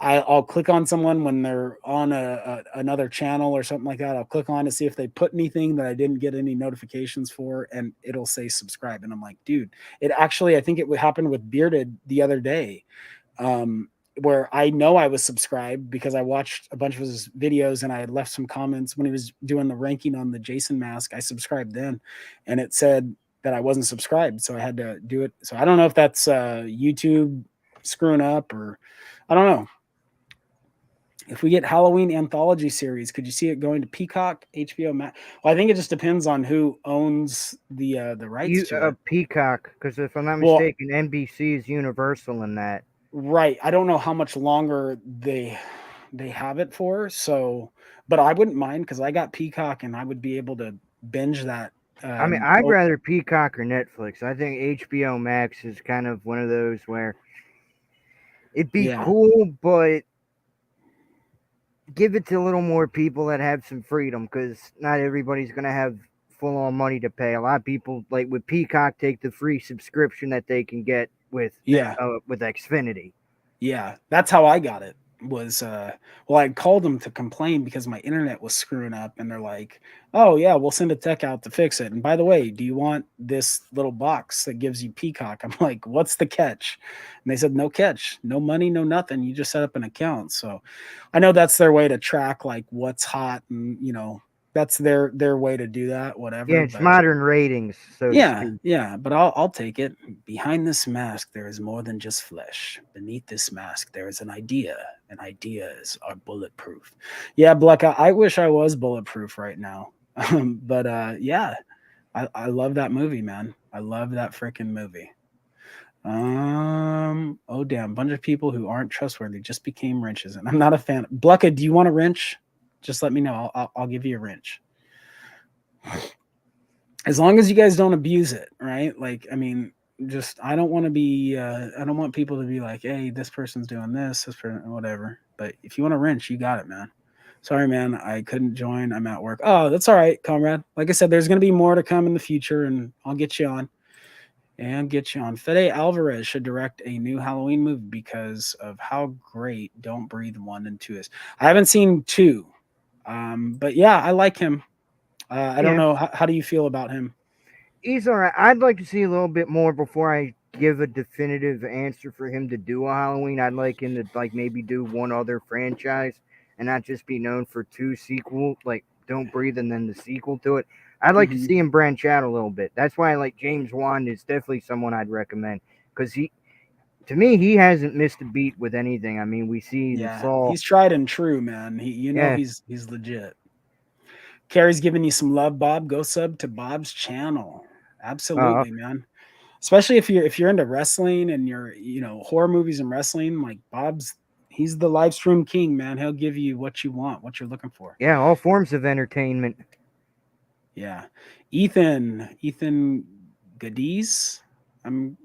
I'll click on someone when they're on another channel or something like that. I'll click on to see if they put anything that I didn't get any notifications for, and it'll say subscribe. And I'm like, dude, it actually, I think it would happen with Bearded the other day. Where I know I was subscribed because I watched a bunch of his videos and I had left some comments when he was doing the ranking on the Jason mask. I subscribed then, and it said that I wasn't subscribed, so I had to do it. So I don't know if that's YouTube screwing up, or I don't know. If we get Halloween anthology series, could you see it going to Peacock, HBO Max? Well, I think it just depends on who owns the rights to it. Peacock, because if I'm not Well, mistaken, NBC is Universal in that. right. I don't know how much longer they have it for. So, but I wouldn't mind because I got Peacock and I would be able to binge that. I mean, I'd Oh, rather Peacock or Netflix. I think HBO Max is kind of one of those where it'd be yeah, cool, but give it to a little more people that have some freedom because not everybody's going to have full on money to pay. A lot of people, like with Peacock, take the free subscription that they can get yeah. with Xfinity. Yeah, that's how I got it. Was well, I called them to complain because my internet was screwing up, and they're like, "Oh yeah, we'll send a tech out to fix it." And by the way, do you want this little box that gives you Peacock? I'm like, "What's the catch?" And they said, "No catch, no money, no nothing. You just set up an account." So, I know that's their way to track like what's hot, and that's their way to do that. Yeah, Whatever, it's but modern ratings, so to yeah, speak. yeah, but I'll take it. Behind this mask, there is more than just flesh. Beneath this mask, there is an idea, and ideas are bulletproof. Yeah, Black, I wish I was bulletproof right now. But yeah, I love that movie, man. I love that freaking movie. Oh damn, bunch of people who aren't trustworthy just became wrenches, and I'm not a fan. Blucka, do you want a wrench? Just let me know. I'll give you a wrench. As long as you guys don't abuse it, right? Like, I mean, just I don't want to be I don't want people to be like, hey, this person's doing this person, whatever. But if you want to wrench, you got it, man. Sorry, man, I couldn't join. I'm at work. Oh, that's all right, comrade. Like I said, there's gonna be more to come in the future, and I'll get you on. And get you on. Fede Alvarez should direct a new Halloween movie because of how great Don't Breathe 1 and 2 is. I haven't seen 2. But yeah, I like him. I don't Yeah, know. How do you feel about him? he's all right. I'd like to see a little bit more before I give a definitive answer for him to do a Halloween. I'd like him to like maybe do one other franchise and not just be known for two sequel like Don't Breathe and then the sequel to it. I'd like to Hmm. see him branch out a little bit. That's why I like James Wan is definitely someone I'd recommend because he to me he hasn't missed a beat with anything. I mean, we see and Yeah, saw. he's tried and true, man. Yeah. He's legit. Carrie's giving you some love, Bob. Go sub to Bob's channel. Uh, Absolutely, man. Especially if you're into wrestling and you're horror movies and wrestling, like Bob's he's the live stream king, man. He'll give you what you want, what you're looking for. yeah, all forms of entertainment. Yeah, Ethan Gadiz. I'm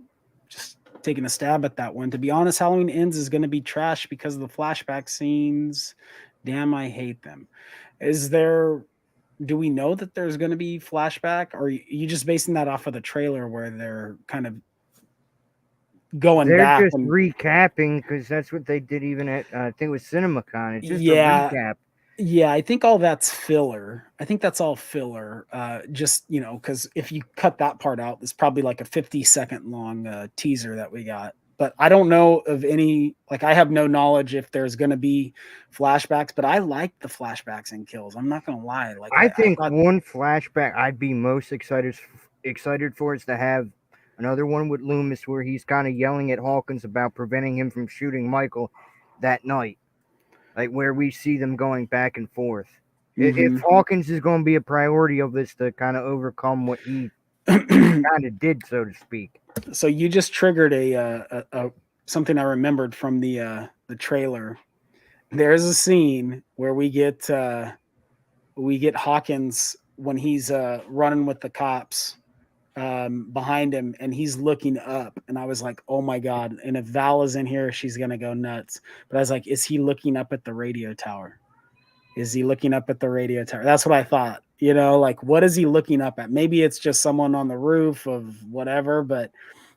just taking a stab at that one. To be honest, Halloween Ends is going to be trash because of the flashback scenes. Damn, I hate them. Is there? Do we know that there's going to be flashback, or are you just basing that off of the trailer where they're kind of going They're back just and recapping because that's what they did even at I think it was CinemaCon. It's just a yeah, recap. yeah, I think all that's filler. I think that's all filler. Just because if you cut that part out, it's probably like a 50-second long teaser that we got. But I don't know of any. Like, I have no knowledge if there's going to be flashbacks. But I like the flashbacks and kills. I'm not gonna lie. Like, I I think thought, one flashback I'd be most excited for is to have another one with Loomis where he's kind of yelling at Hawkins about preventing him from shooting Michael that night, like where we see them going back and forth. If mhm. Hawkins is going to be a priority of this to kind of overcome what he kind of did, so to speak. So you just triggered a something I remembered from the trailer. There's a scene where we get Hawkins when he's running with the cops behind him, and he's looking up, and I was like, oh my god! And if Val is in here, she's gonna go nuts. But I was like, is he looking up at the radio tower? Is he looking up at the radio tower? That's what I thought. Like, what is he looking up at? Maybe it's just someone on the roof of whatever, but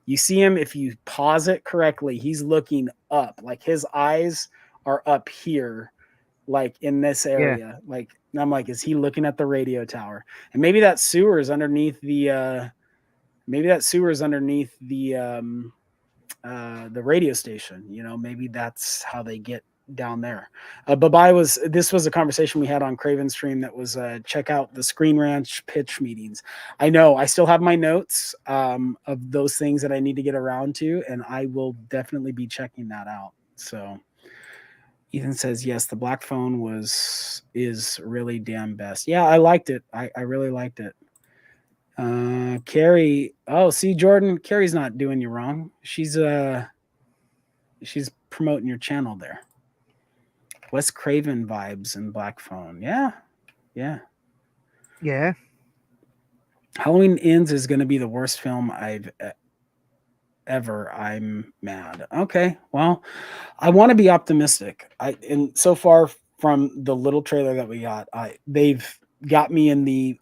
you see him, if you pause it correctly, he's looking up. Like, his eyes are up here, like in this Yeah, area. Like, and I'm like, is he looking at the radio tower? And maybe that sewer is underneath the radio station. Maybe that's how they get down there. But this was a conversation we had on Craven Stream that was check out the Screen Ranch pitch meetings. I know I still have my notes of those things that I need to get around to, and I will definitely be checking that out. So Ethan says yes, the black phone is really damn best. Yeah, I liked it. I really liked it. Carrie. Oh, see, Jordan, Carrie's not doing you wrong. She's promoting your channel there. Wes Craven vibes in Black Phone. Yeah, yeah. Yeah. Halloween Ends is going to be the worst film I've ever. I'm mad. Okay, well, I want to be optimistic. And so far from the little trailer that we got, they've got me in the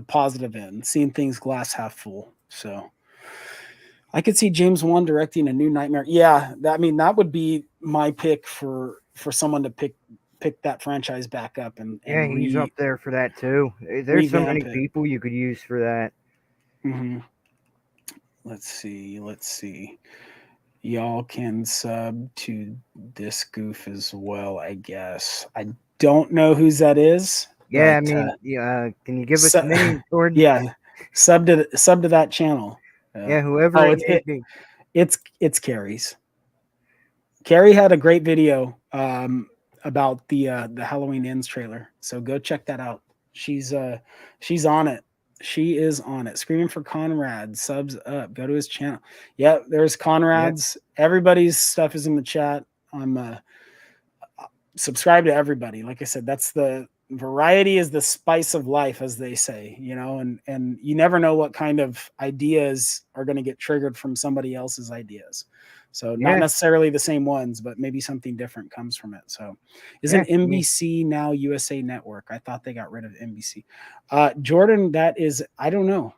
positive end, seeing things glass half full. So I could see James Wan directing a new Nightmare. Yeah, I mean that would be my pick for someone to pick that franchise back up Yeah, and he's up there for that too. There's so many revamp it. people you could use for that. Hmm. Let's see. Let's see. Y'all can sub to this goof as well, I guess. I don't know whose that is, Yeah, I but mean, yeah. Can you give us su- a name, Jordan? yeah, sub to that channel. Yeah, whoever Oh, it may be. it's Carrie's. Carrie had a great video about the Halloween Ends trailer, so go check that out. She's on it. She is on it. Screaming for Conrad. Subs up. Go to his channel. Yeah, there's Yeah, Conrad's. Everybody's stuff is in the chat. I'm subscribe to everybody. Like I said, that's the variety is the spice of life, as they say, and you never know what kind of ideas are going to get triggered from somebody else's ideas. So not yeah, necessarily the same ones, but maybe something different comes from it. So yeah. isn't NBC now USA Network? I thought they got rid of NBC. Jordan, that is, I don't know.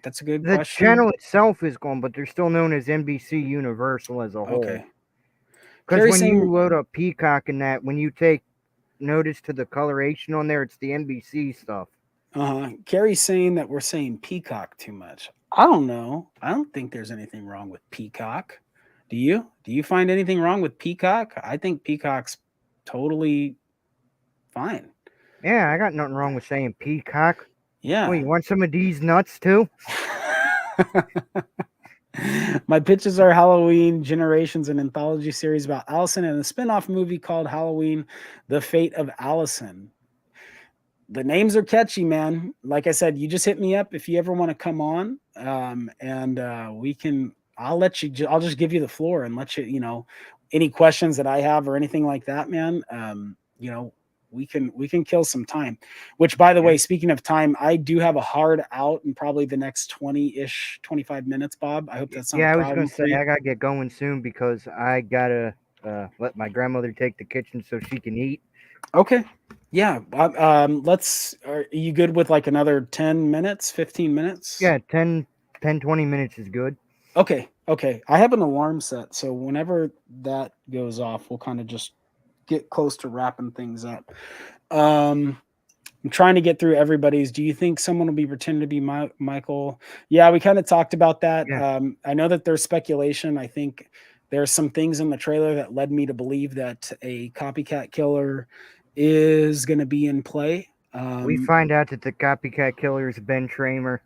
That's a good The question. channel itself is gone, but they're still known as NBC Universal as a whole. Okay. Because Carrie when you saying, load up Peacock and that, when you take notice to the coloration on there, it's the NBC stuff. Carrie's saying that we're saying Peacock too much. I don't know. I don't think there's anything wrong with Peacock. Do you? Do you find anything wrong with Peacock? I think Peacock's totally fine. Yeah, I got nothing wrong with saying Peacock. Well, Yeah. you want some of these nuts too? My pitches are Halloween Generations, an anthology series about Allison, and a spin-off movie called Halloween: The Fate of Allison. The names are catchy, man. Like I said, you just hit me up if you ever want to come on, and we can. I'll let you. I'll just give you the floor and let you. Any questions that I have or anything like that, man. We can kill some time. Which, by the Yeah. way, speaking of time, I do have a hard out in probably the next 20-ish, 25 minutes, Bob. I hope that's not a Yeah, I was gonna problem say for you. I gotta get going soon because I gotta let my grandmother take the kitchen so she can eat. Okay. Yeah. Are you good with like another 10 minutes, 15 minutes? Yeah, 20 minutes is good. Okay. Okay. I have an alarm set. So whenever that goes off, we'll kind of just get close to wrapping things up. Um, I'm trying to get through everybody's. Do you think someone will be pretending to be Michael? Yeah, we kind of talked about that. Yeah, I know that there's speculation. I think there's some things in the trailer that led me to believe that a copycat killer is going to be in play. we find out that the copycat killer is Ben Tramer.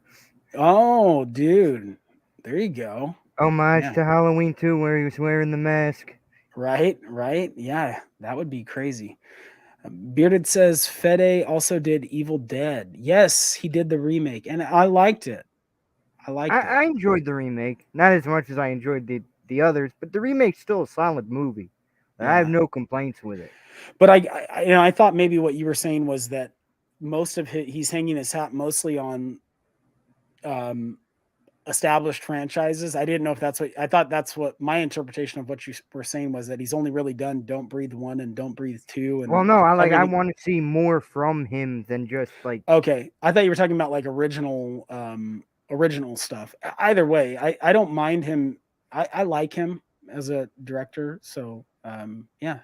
Oh, dude, there you go. Homage Yeah, to Halloween 2 where he was wearing the mask. right, right. Yeah, that would be crazy. Bearded says Fede also did Evil Dead. Yes, he did the remake, and I liked it. I liked it. I enjoyed the remake, not as much as I enjoyed the others, but the remake's still a solid movie. I have Yeah, no complaints with it. but I thought maybe what you were saying was that most of he's hanging his hat mostly on um, established franchises. I didn't know if that's what I thought. That's what my interpretation of what you were saying was, that he's only really done Don't Breathe 1 and Don't Breathe 2 Well, and no, I everything. want to see more from him than just like Okay, I thought you were talking about like original stuff. Either way, I don't mind him. I like him as a director. So yeah.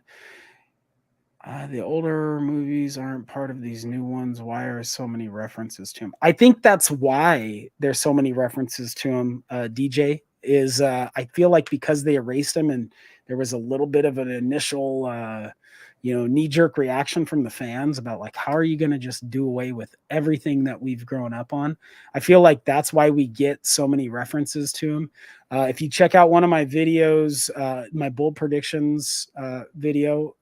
The older movies aren't part of these new ones. Why are so many references to him? I think that's why there's so many references to him. DJ is I feel like because they erased him and there was a little bit of an initial knee jerk reaction from the fans about like, how are you going to just do away with everything that we've grown up on? I feel like that's why we get so many references to him. If you check out one of my videos, my bold predictions video,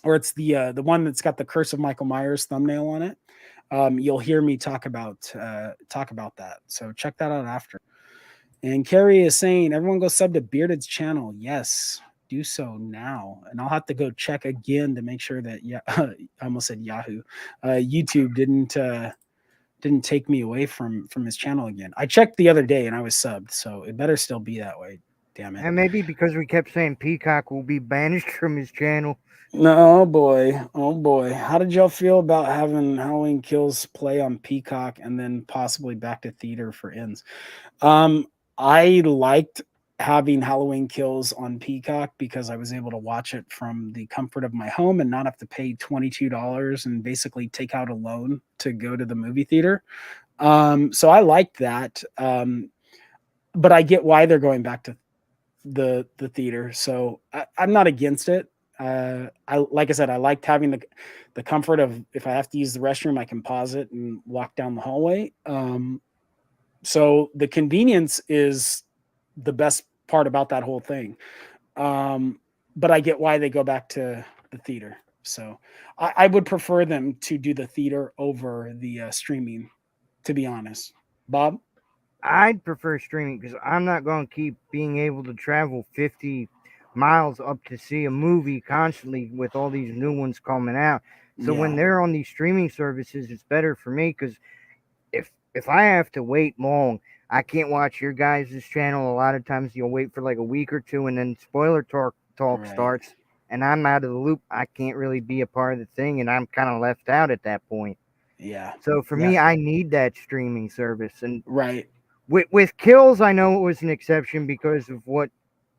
or it's the one that's got the Curse of Michael Myers thumbnail on it. You'll hear me talk about that. So check that out after. And Carrie is saying, everyone go sub to Bearded's channel. Yes, do so now, and I'll have to go check again to make sure that I almost said Yahoo, YouTube didn't take me away from his channel again. I checked the other day and I was subbed, so it better still be that way. Damn it. And maybe because we kept saying Peacock will be banished from his channel. No, oh boy, oh boy. How did y'all feel about having Halloween Kills play on Peacock and then possibly back to theater for ends? Um, I liked having Halloween Kills on Peacock because I was able to watch it from the comfort of my home and not have to pay $22 and basically take out a loan to go to the movie theater. So I liked that. But I get why they're going back to the theater. So I'm not against it. I like I said, I liked having the comfort of if I have to use the restroom, I can pause it and walk down the hallway. So the convenience is the best part about that whole thing. But I get why they go back to the theater. So I would prefer them to do the theater over the streaming, to be honest. Bob? I'd prefer streaming because I'm not going to keep being able to travel 50 miles up to see a movie constantly with all these new ones coming out. So when Yeah, they're on these streaming services, it's better for me because if I have to wait long, I can't watch your guys' channel. A lot of times you'll wait for like a week or two and then spoiler talk right. starts and I'm out of the loop. I can't really be a part of the thing and I'm kind of left out at that point. Yeah, So for yeah, me, I need that streaming service. And right, with Kills, I know it was an exception because of what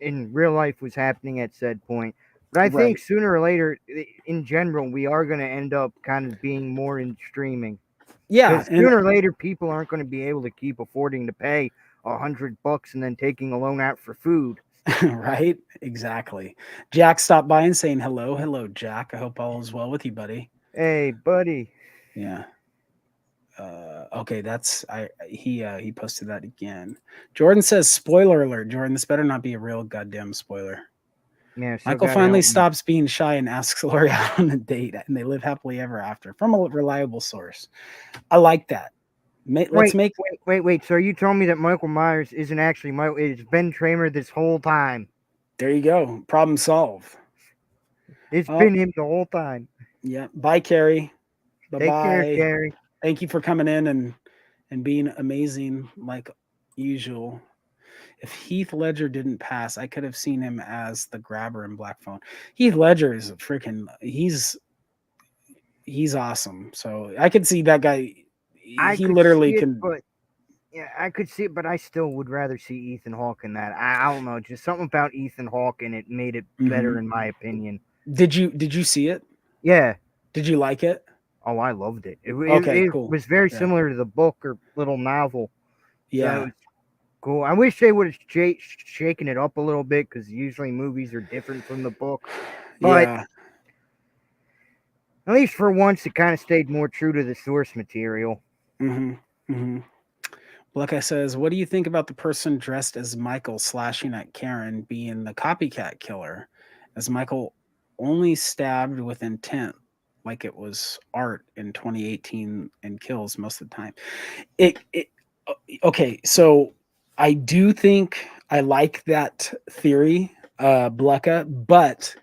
in real life was happening at said point. But I think right. sooner or later, in general, we are going to end up kind of being more in streaming. Yeah, Because and sooner or later, people aren't going to be able to keep affording to pay $100 and then taking a loan out for food. right, exactly. Jack stopped by and saying hello. Hello, Jack. I hope all is well with you, buddy. Hey, buddy. Yeah. Okay, that's I he posted that again. Jordan says spoiler alert. Jordan, this better not be a real goddamn spoiler. Yeah, still Michael got to finally help me. stops being shy and asks Lori out on a date, and they live happily ever after from a reliable source. I like that. Let's Wait, make wait. So you told me that Michael Myers isn't actually Michael? It's Ben Tramer this whole time. there you go. Problem solved. It's Oh, been him the whole time. yeah. Bye, Carrie. Bye Take care, bye. Carrie. Thank you for coming in and being amazing like usual. If Heath Ledger didn't pass, I could have seen him as the grabber in Black Phone. Heath Ledger is a freaking he's awesome. So I could see that guy. I He could see literally it, can. but yeah, I could see it, but I still would rather see Ethan Hawke in that. I don't know, just something about Ethan Hawke and it made it better Mhm. in my opinion. Did you see it? Yeah. Did you like it? Oh, I loved it. Okay, It cool. was very Yeah, similar to the book or little novel, so it yeah, was cool. I wish they would have shaken it up a little bit because usually movies are different from the book, but yeah. at least for once, it kind of stayed more true to the source material. Mm-hmm. Mm-hmm. Blecka says, "What do you think about the person dressed as Michael slashing at Karen being the copycat killer, as Michael only stabbed with intent, like it was art in 2018 and kills most of the time?" It okay. So I do think I like that theory, Blecka, but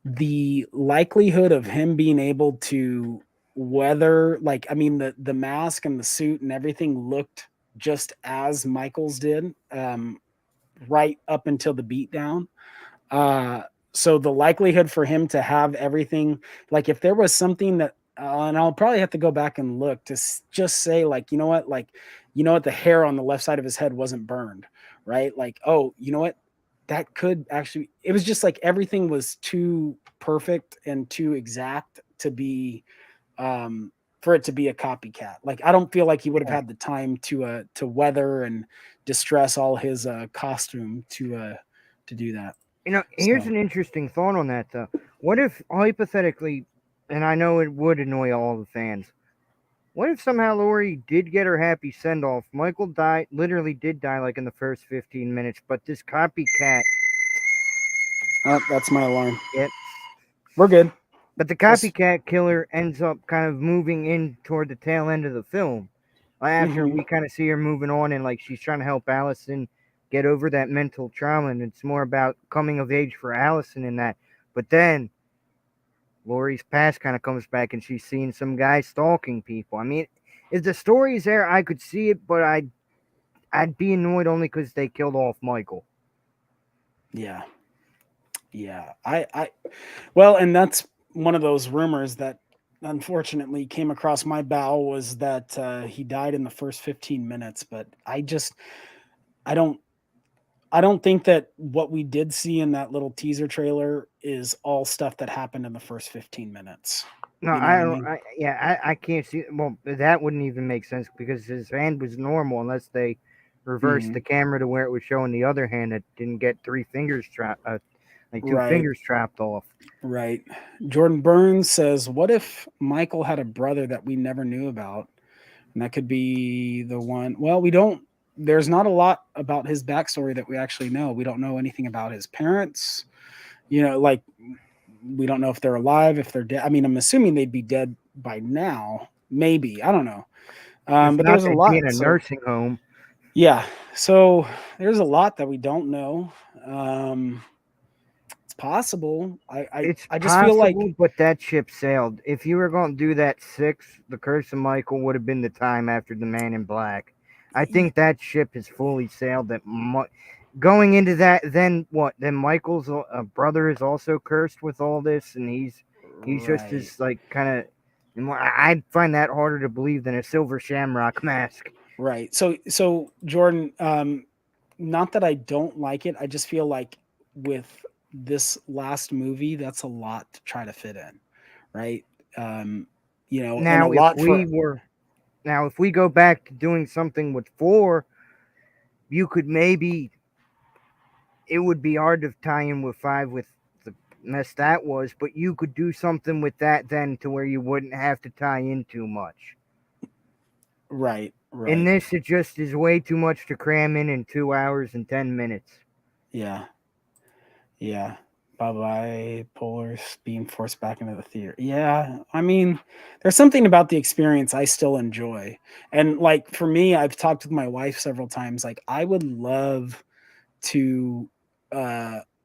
the likelihood of him being able to weather, like, I mean, the mask and the suit and everything looked just as Michael's did, right up until the beatdown. uh so the likelihood for him to have everything, like if there was something that and I'll probably have to go back and look to just say, like, you know what, the hair on the left side of his head wasn't burned, right? Like, oh, you know what, that could actually, it was just like everything was too perfect and too exact to be, um for it to be a copycat. Like, I don't feel like he would have Yeah. had the time to weather and distress all his costume to do that. Here's So an interesting thought on that though. What if hypothetically, and I know it would annoy all the fans. What if somehow Lori did get her happy send off? Michael died, literally did die like in the first 15 minutes, but this copycat, that's my alarm. yep, We're good. but the I'll s- copycat killer ends up kind of moving in toward the tail end of the film. After mhm. we kind of see her moving on and like she's trying to help Allison get over that mental trauma, and it's more about coming of age for Allison in that. But then Lori's past kind of comes back, and she's seeing some guy stalking people. I mean, if the story's there, I could see it, but I'd be annoyed only because they killed off Michael. Yeah. Yeah. Well, and that's one of those rumors that unfortunately came across my bow, was that he died in the first 15 minutes. But I don't, I don't think that what we did see in that little teaser trailer is all stuff that happened in the first 15 minutes. No, You know I what I don't. mean? I can't see. Well, that wouldn't even make sense because his hand was normal unless they reversed Hmm. the camera to where it was showing the other hand that didn't get three fingers trapped, like two Right. fingers trapped off. Right. Jordan Burns says, "What if Michael had a brother that we never knew about?" And that could be the one. Well, we don't. There's not a lot about his backstory that we actually know. We don't know anything about his parents. Like we don't know if they're alive, if they're dead. I mean, I'm assuming they'd be dead by now. Maybe, I don't know. If But not, there's a they'd be lot. in a So nursing home. yeah, so there's a lot that we don't know. Um, it's possible. It's I just feel like possible, but that ship sailed. If you were going to do that six, the Curse of Michael would have been the time after the Man in Black. I think that ship has fully sailed. Going into that, then what? Then Michael's brother is also cursed with all this, and he's just right. as like kind of. I find that harder to believe than a silver shamrock mask. Right. So Jordan, not that I don't like it, I just feel like with this last movie, that's a lot to try to fit in, right? Um, and a Now, if lot we for were now if we go back to doing something with four, you could maybe it would be hard to tie in with five with the mess that was, but you could do something with that then to where you wouldn't have to tie in too much. right, In right. this, it just is way too much to cram in 2 hours and 10 minutes. Yeah. Yeah. Bipolar being forced back into the theater. Yeah. I mean, there's something about the experience I still enjoy. And like for me, I've talked with my wife several times. Like I would love to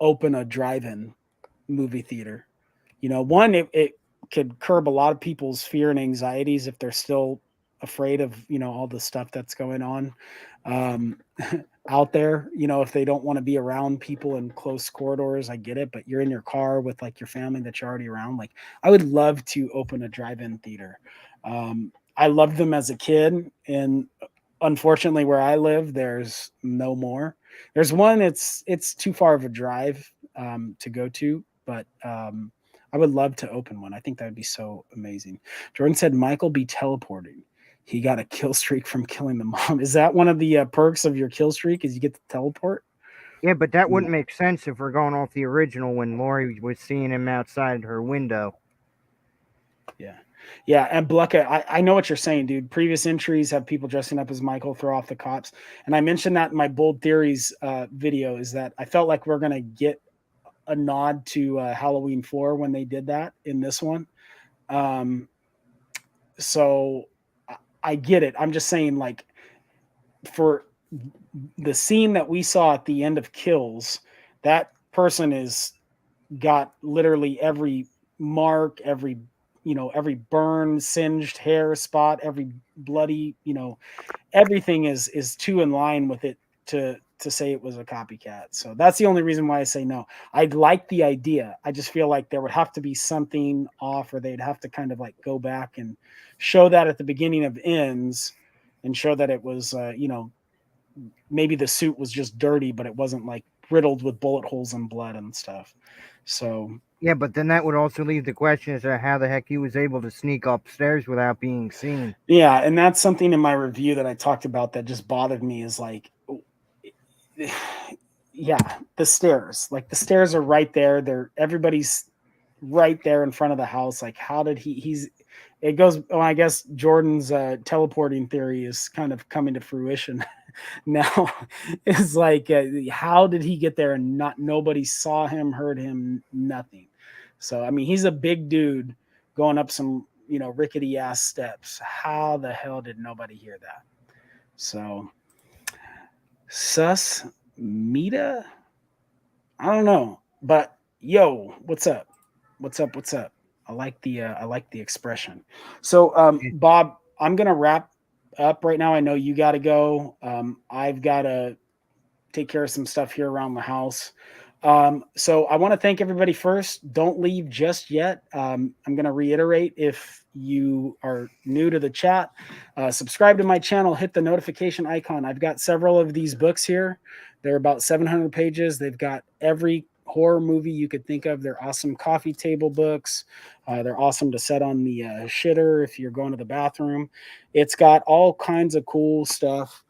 open a drive-in movie theater. One, it could curb a lot of people's fear and anxieties if they're still afraid of all the stuff that's going on um, out there. If they don't want to be around people in close corridors, I get it. But you're in your car with like your family that you're already around. Like I would love to open a drive-in theater. I loved them as a kid, and unfortunately, where I live, there's no more. There's one. It's too far of a drive to go to, but I would love to open one. I think that would be so amazing. Jordan said Michael be teleporting. He got a kill streak from killing the mom. Is that one of the perks of your kill streak? Is you get to teleport? Yeah, but that Yeah, wouldn't make sense if we're going off the original when Lori was seeing him outside her window. yeah, yeah. And Blucka, I know what you're saying, dude. Previous entries have people dressing up as Michael throw off the cops, and I mentioned that in my bold theories video. Is that I felt like we're gonna get a nod to Halloween 4 when they did that in this one. Um, so I get it. I'm just saying, like, for the scene that we saw at the end of Kills, that person is got literally every mark, every burn, singed hair spot, every bloody, everything is too in line with it to say it was a copycat. So that's the only reason why I say no. I'd like the idea. I just feel like there would have to be something off, or they'd have to kind of like go back and show that at the beginning of ends and show that it was maybe the suit was just dirty, but it wasn't like riddled with bullet holes and blood and stuff. So Yeah, but then that would also leave the question as to how the heck he was able to sneak upstairs without being seen. yeah, and that's something in my review that I talked about that just bothered me is like yeah, the stairs. Like the stairs are right there. Everybody's right there in front of the house. Like how did he's it goes well, I guess Jordan's teleporting theory is kind of coming to fruition now. Is like how did he get there and not nobody saw him, heard him, nothing. So I mean he's a big dude going up some rickety ass steps. How the hell did nobody hear that? So sus, Mita? I don't know, but yo, what's up? What's up? What's up? I like the expression. So, Bob, I'm gonna wrap up right now. I know you got to go. I've got to take care of some stuff here around the house. So I want to thank everybody first. Don't leave just yet. I'm going to reiterate, if you are new to the chat, subscribe to my channel, hit the notification icon. I've got several of these books here. They're about 700 pages. They've got every horror movie you could think of. They're awesome coffee table books. They're awesome to set on the shitter if you're going to the bathroom. It's got all kinds of cool stuff.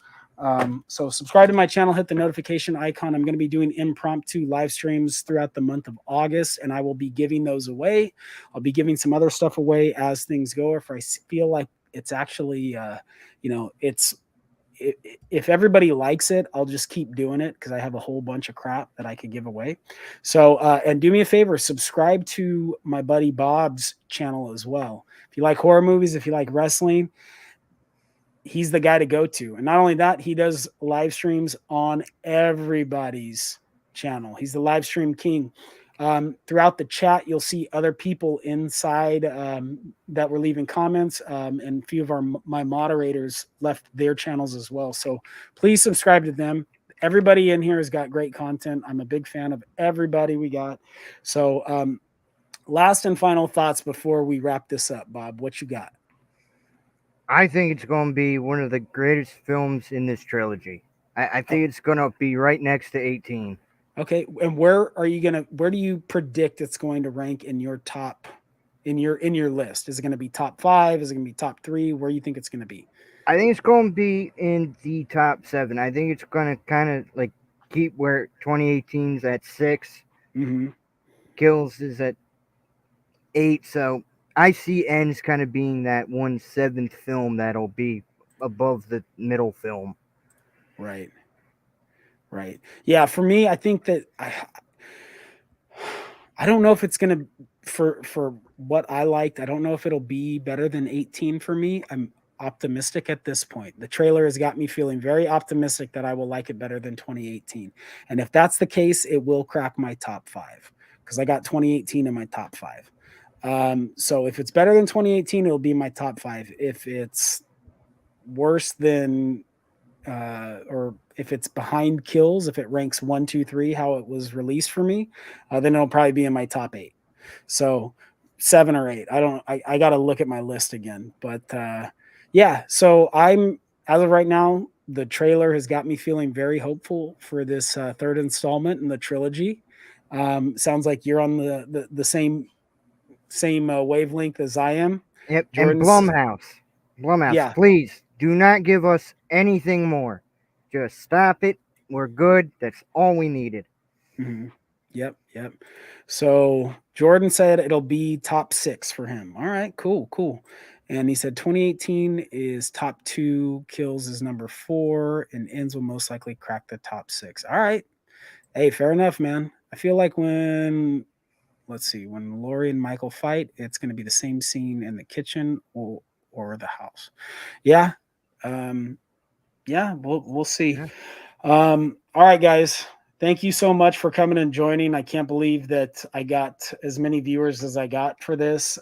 So subscribe to my channel, hit the notification icon. I'm going to be doing impromptu live streams throughout the month of August, and I will be giving those away. I'll be giving some other stuff away as things go. If I feel like it's actually, it's, if everybody likes it, I'll just keep doing it because I have a whole bunch of crap that I could give away. So, and do me a favor, subscribe to my buddy Bob's channel as well. If you like horror movies, if you like wrestling, he's the guy to go to. And not only that, he does live streams on everybody's channel. He's the live stream king. Throughout the chat, you'll see other people inside that were leaving comments, and a few of my moderators left their channels as well. So please subscribe to them. Everybody in here has got great content. I'm a big fan of everybody we got. So last and final thoughts before we wrap this up, Bob, what you got? I think it's going to be one of the greatest films in this trilogy. I think it's going to be right next to 18. Okay, and where do you predict it's going to rank in your top, in your list? Is it going to be top 5? Is it going to be top 3? Where do you think it's going to be? I think it's going to be in the top 7. I think it's going to kind of like keep where 2018's at 6. Mm-hmm. Kills is at 8. So I see Ends kind of being that 1/7th film that'll be above the middle film. Right. Right. Yeah, for me, I think that I don't know if it's going to, for what I liked, I don't know if it'll be better than 18 for me. I'm optimistic at this point. The trailer has got me feeling very optimistic that I will like it better than 2018. And if that's the case, it will crack my top 5 because I got 2018 in my top 5. So if it's better than 2018, it'll be my top 5. If it's worse than or if it's behind Kills, if it ranks 1, 2, 3, how it was released for me, then it'll probably be in my top 8. So 7 or 8. I got to look at my list again. But yeah, so I'm, as of right now, the trailer has got me feeling very hopeful for this third installment in the trilogy. Sounds like you're on the same wavelength as I am. Yep. Jordan's, And Blumhouse, yeah. please do not give us anything more. Just stop it. We're good. That's all we needed. Mm-hmm. Yep. So Jordan said it'll be top 6 for him. All right, cool. And he said 2018 is top 2, Kills is number 4, and Ends will most likely crack the top 6. All right. Hey, fair enough, man. I feel like when Lori and Michael fight, it's going to be the same scene in the kitchen or the house. Yeah. Yeah, we'll see. Yeah. All right, guys. Thank you so much for coming and joining. I can't believe that I got as many viewers as I got for this.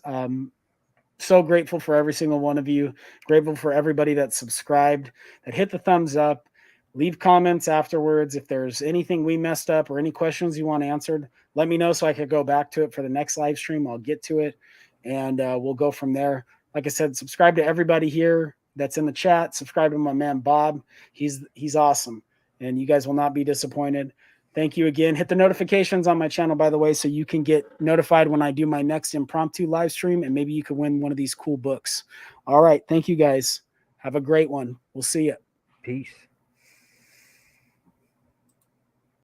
So grateful for every single one of you. Grateful for everybody that subscribed, that hit the thumbs up. Leave comments afterwards. If there's anything we messed up or any questions you want answered, let me know so I could go back to it for the next live stream. I'll get to it, and we'll go from there. Like I said, subscribe to everybody here that's in the chat. Subscribe to my man Bob. He's awesome, and you guys will not be disappointed. Thank you again. Hit the notifications on my channel, by the way, so you can get notified when I do my next impromptu live stream, and maybe you could win one of these cool books. All right. Thank you, guys. Have a great one. We'll see you. Peace.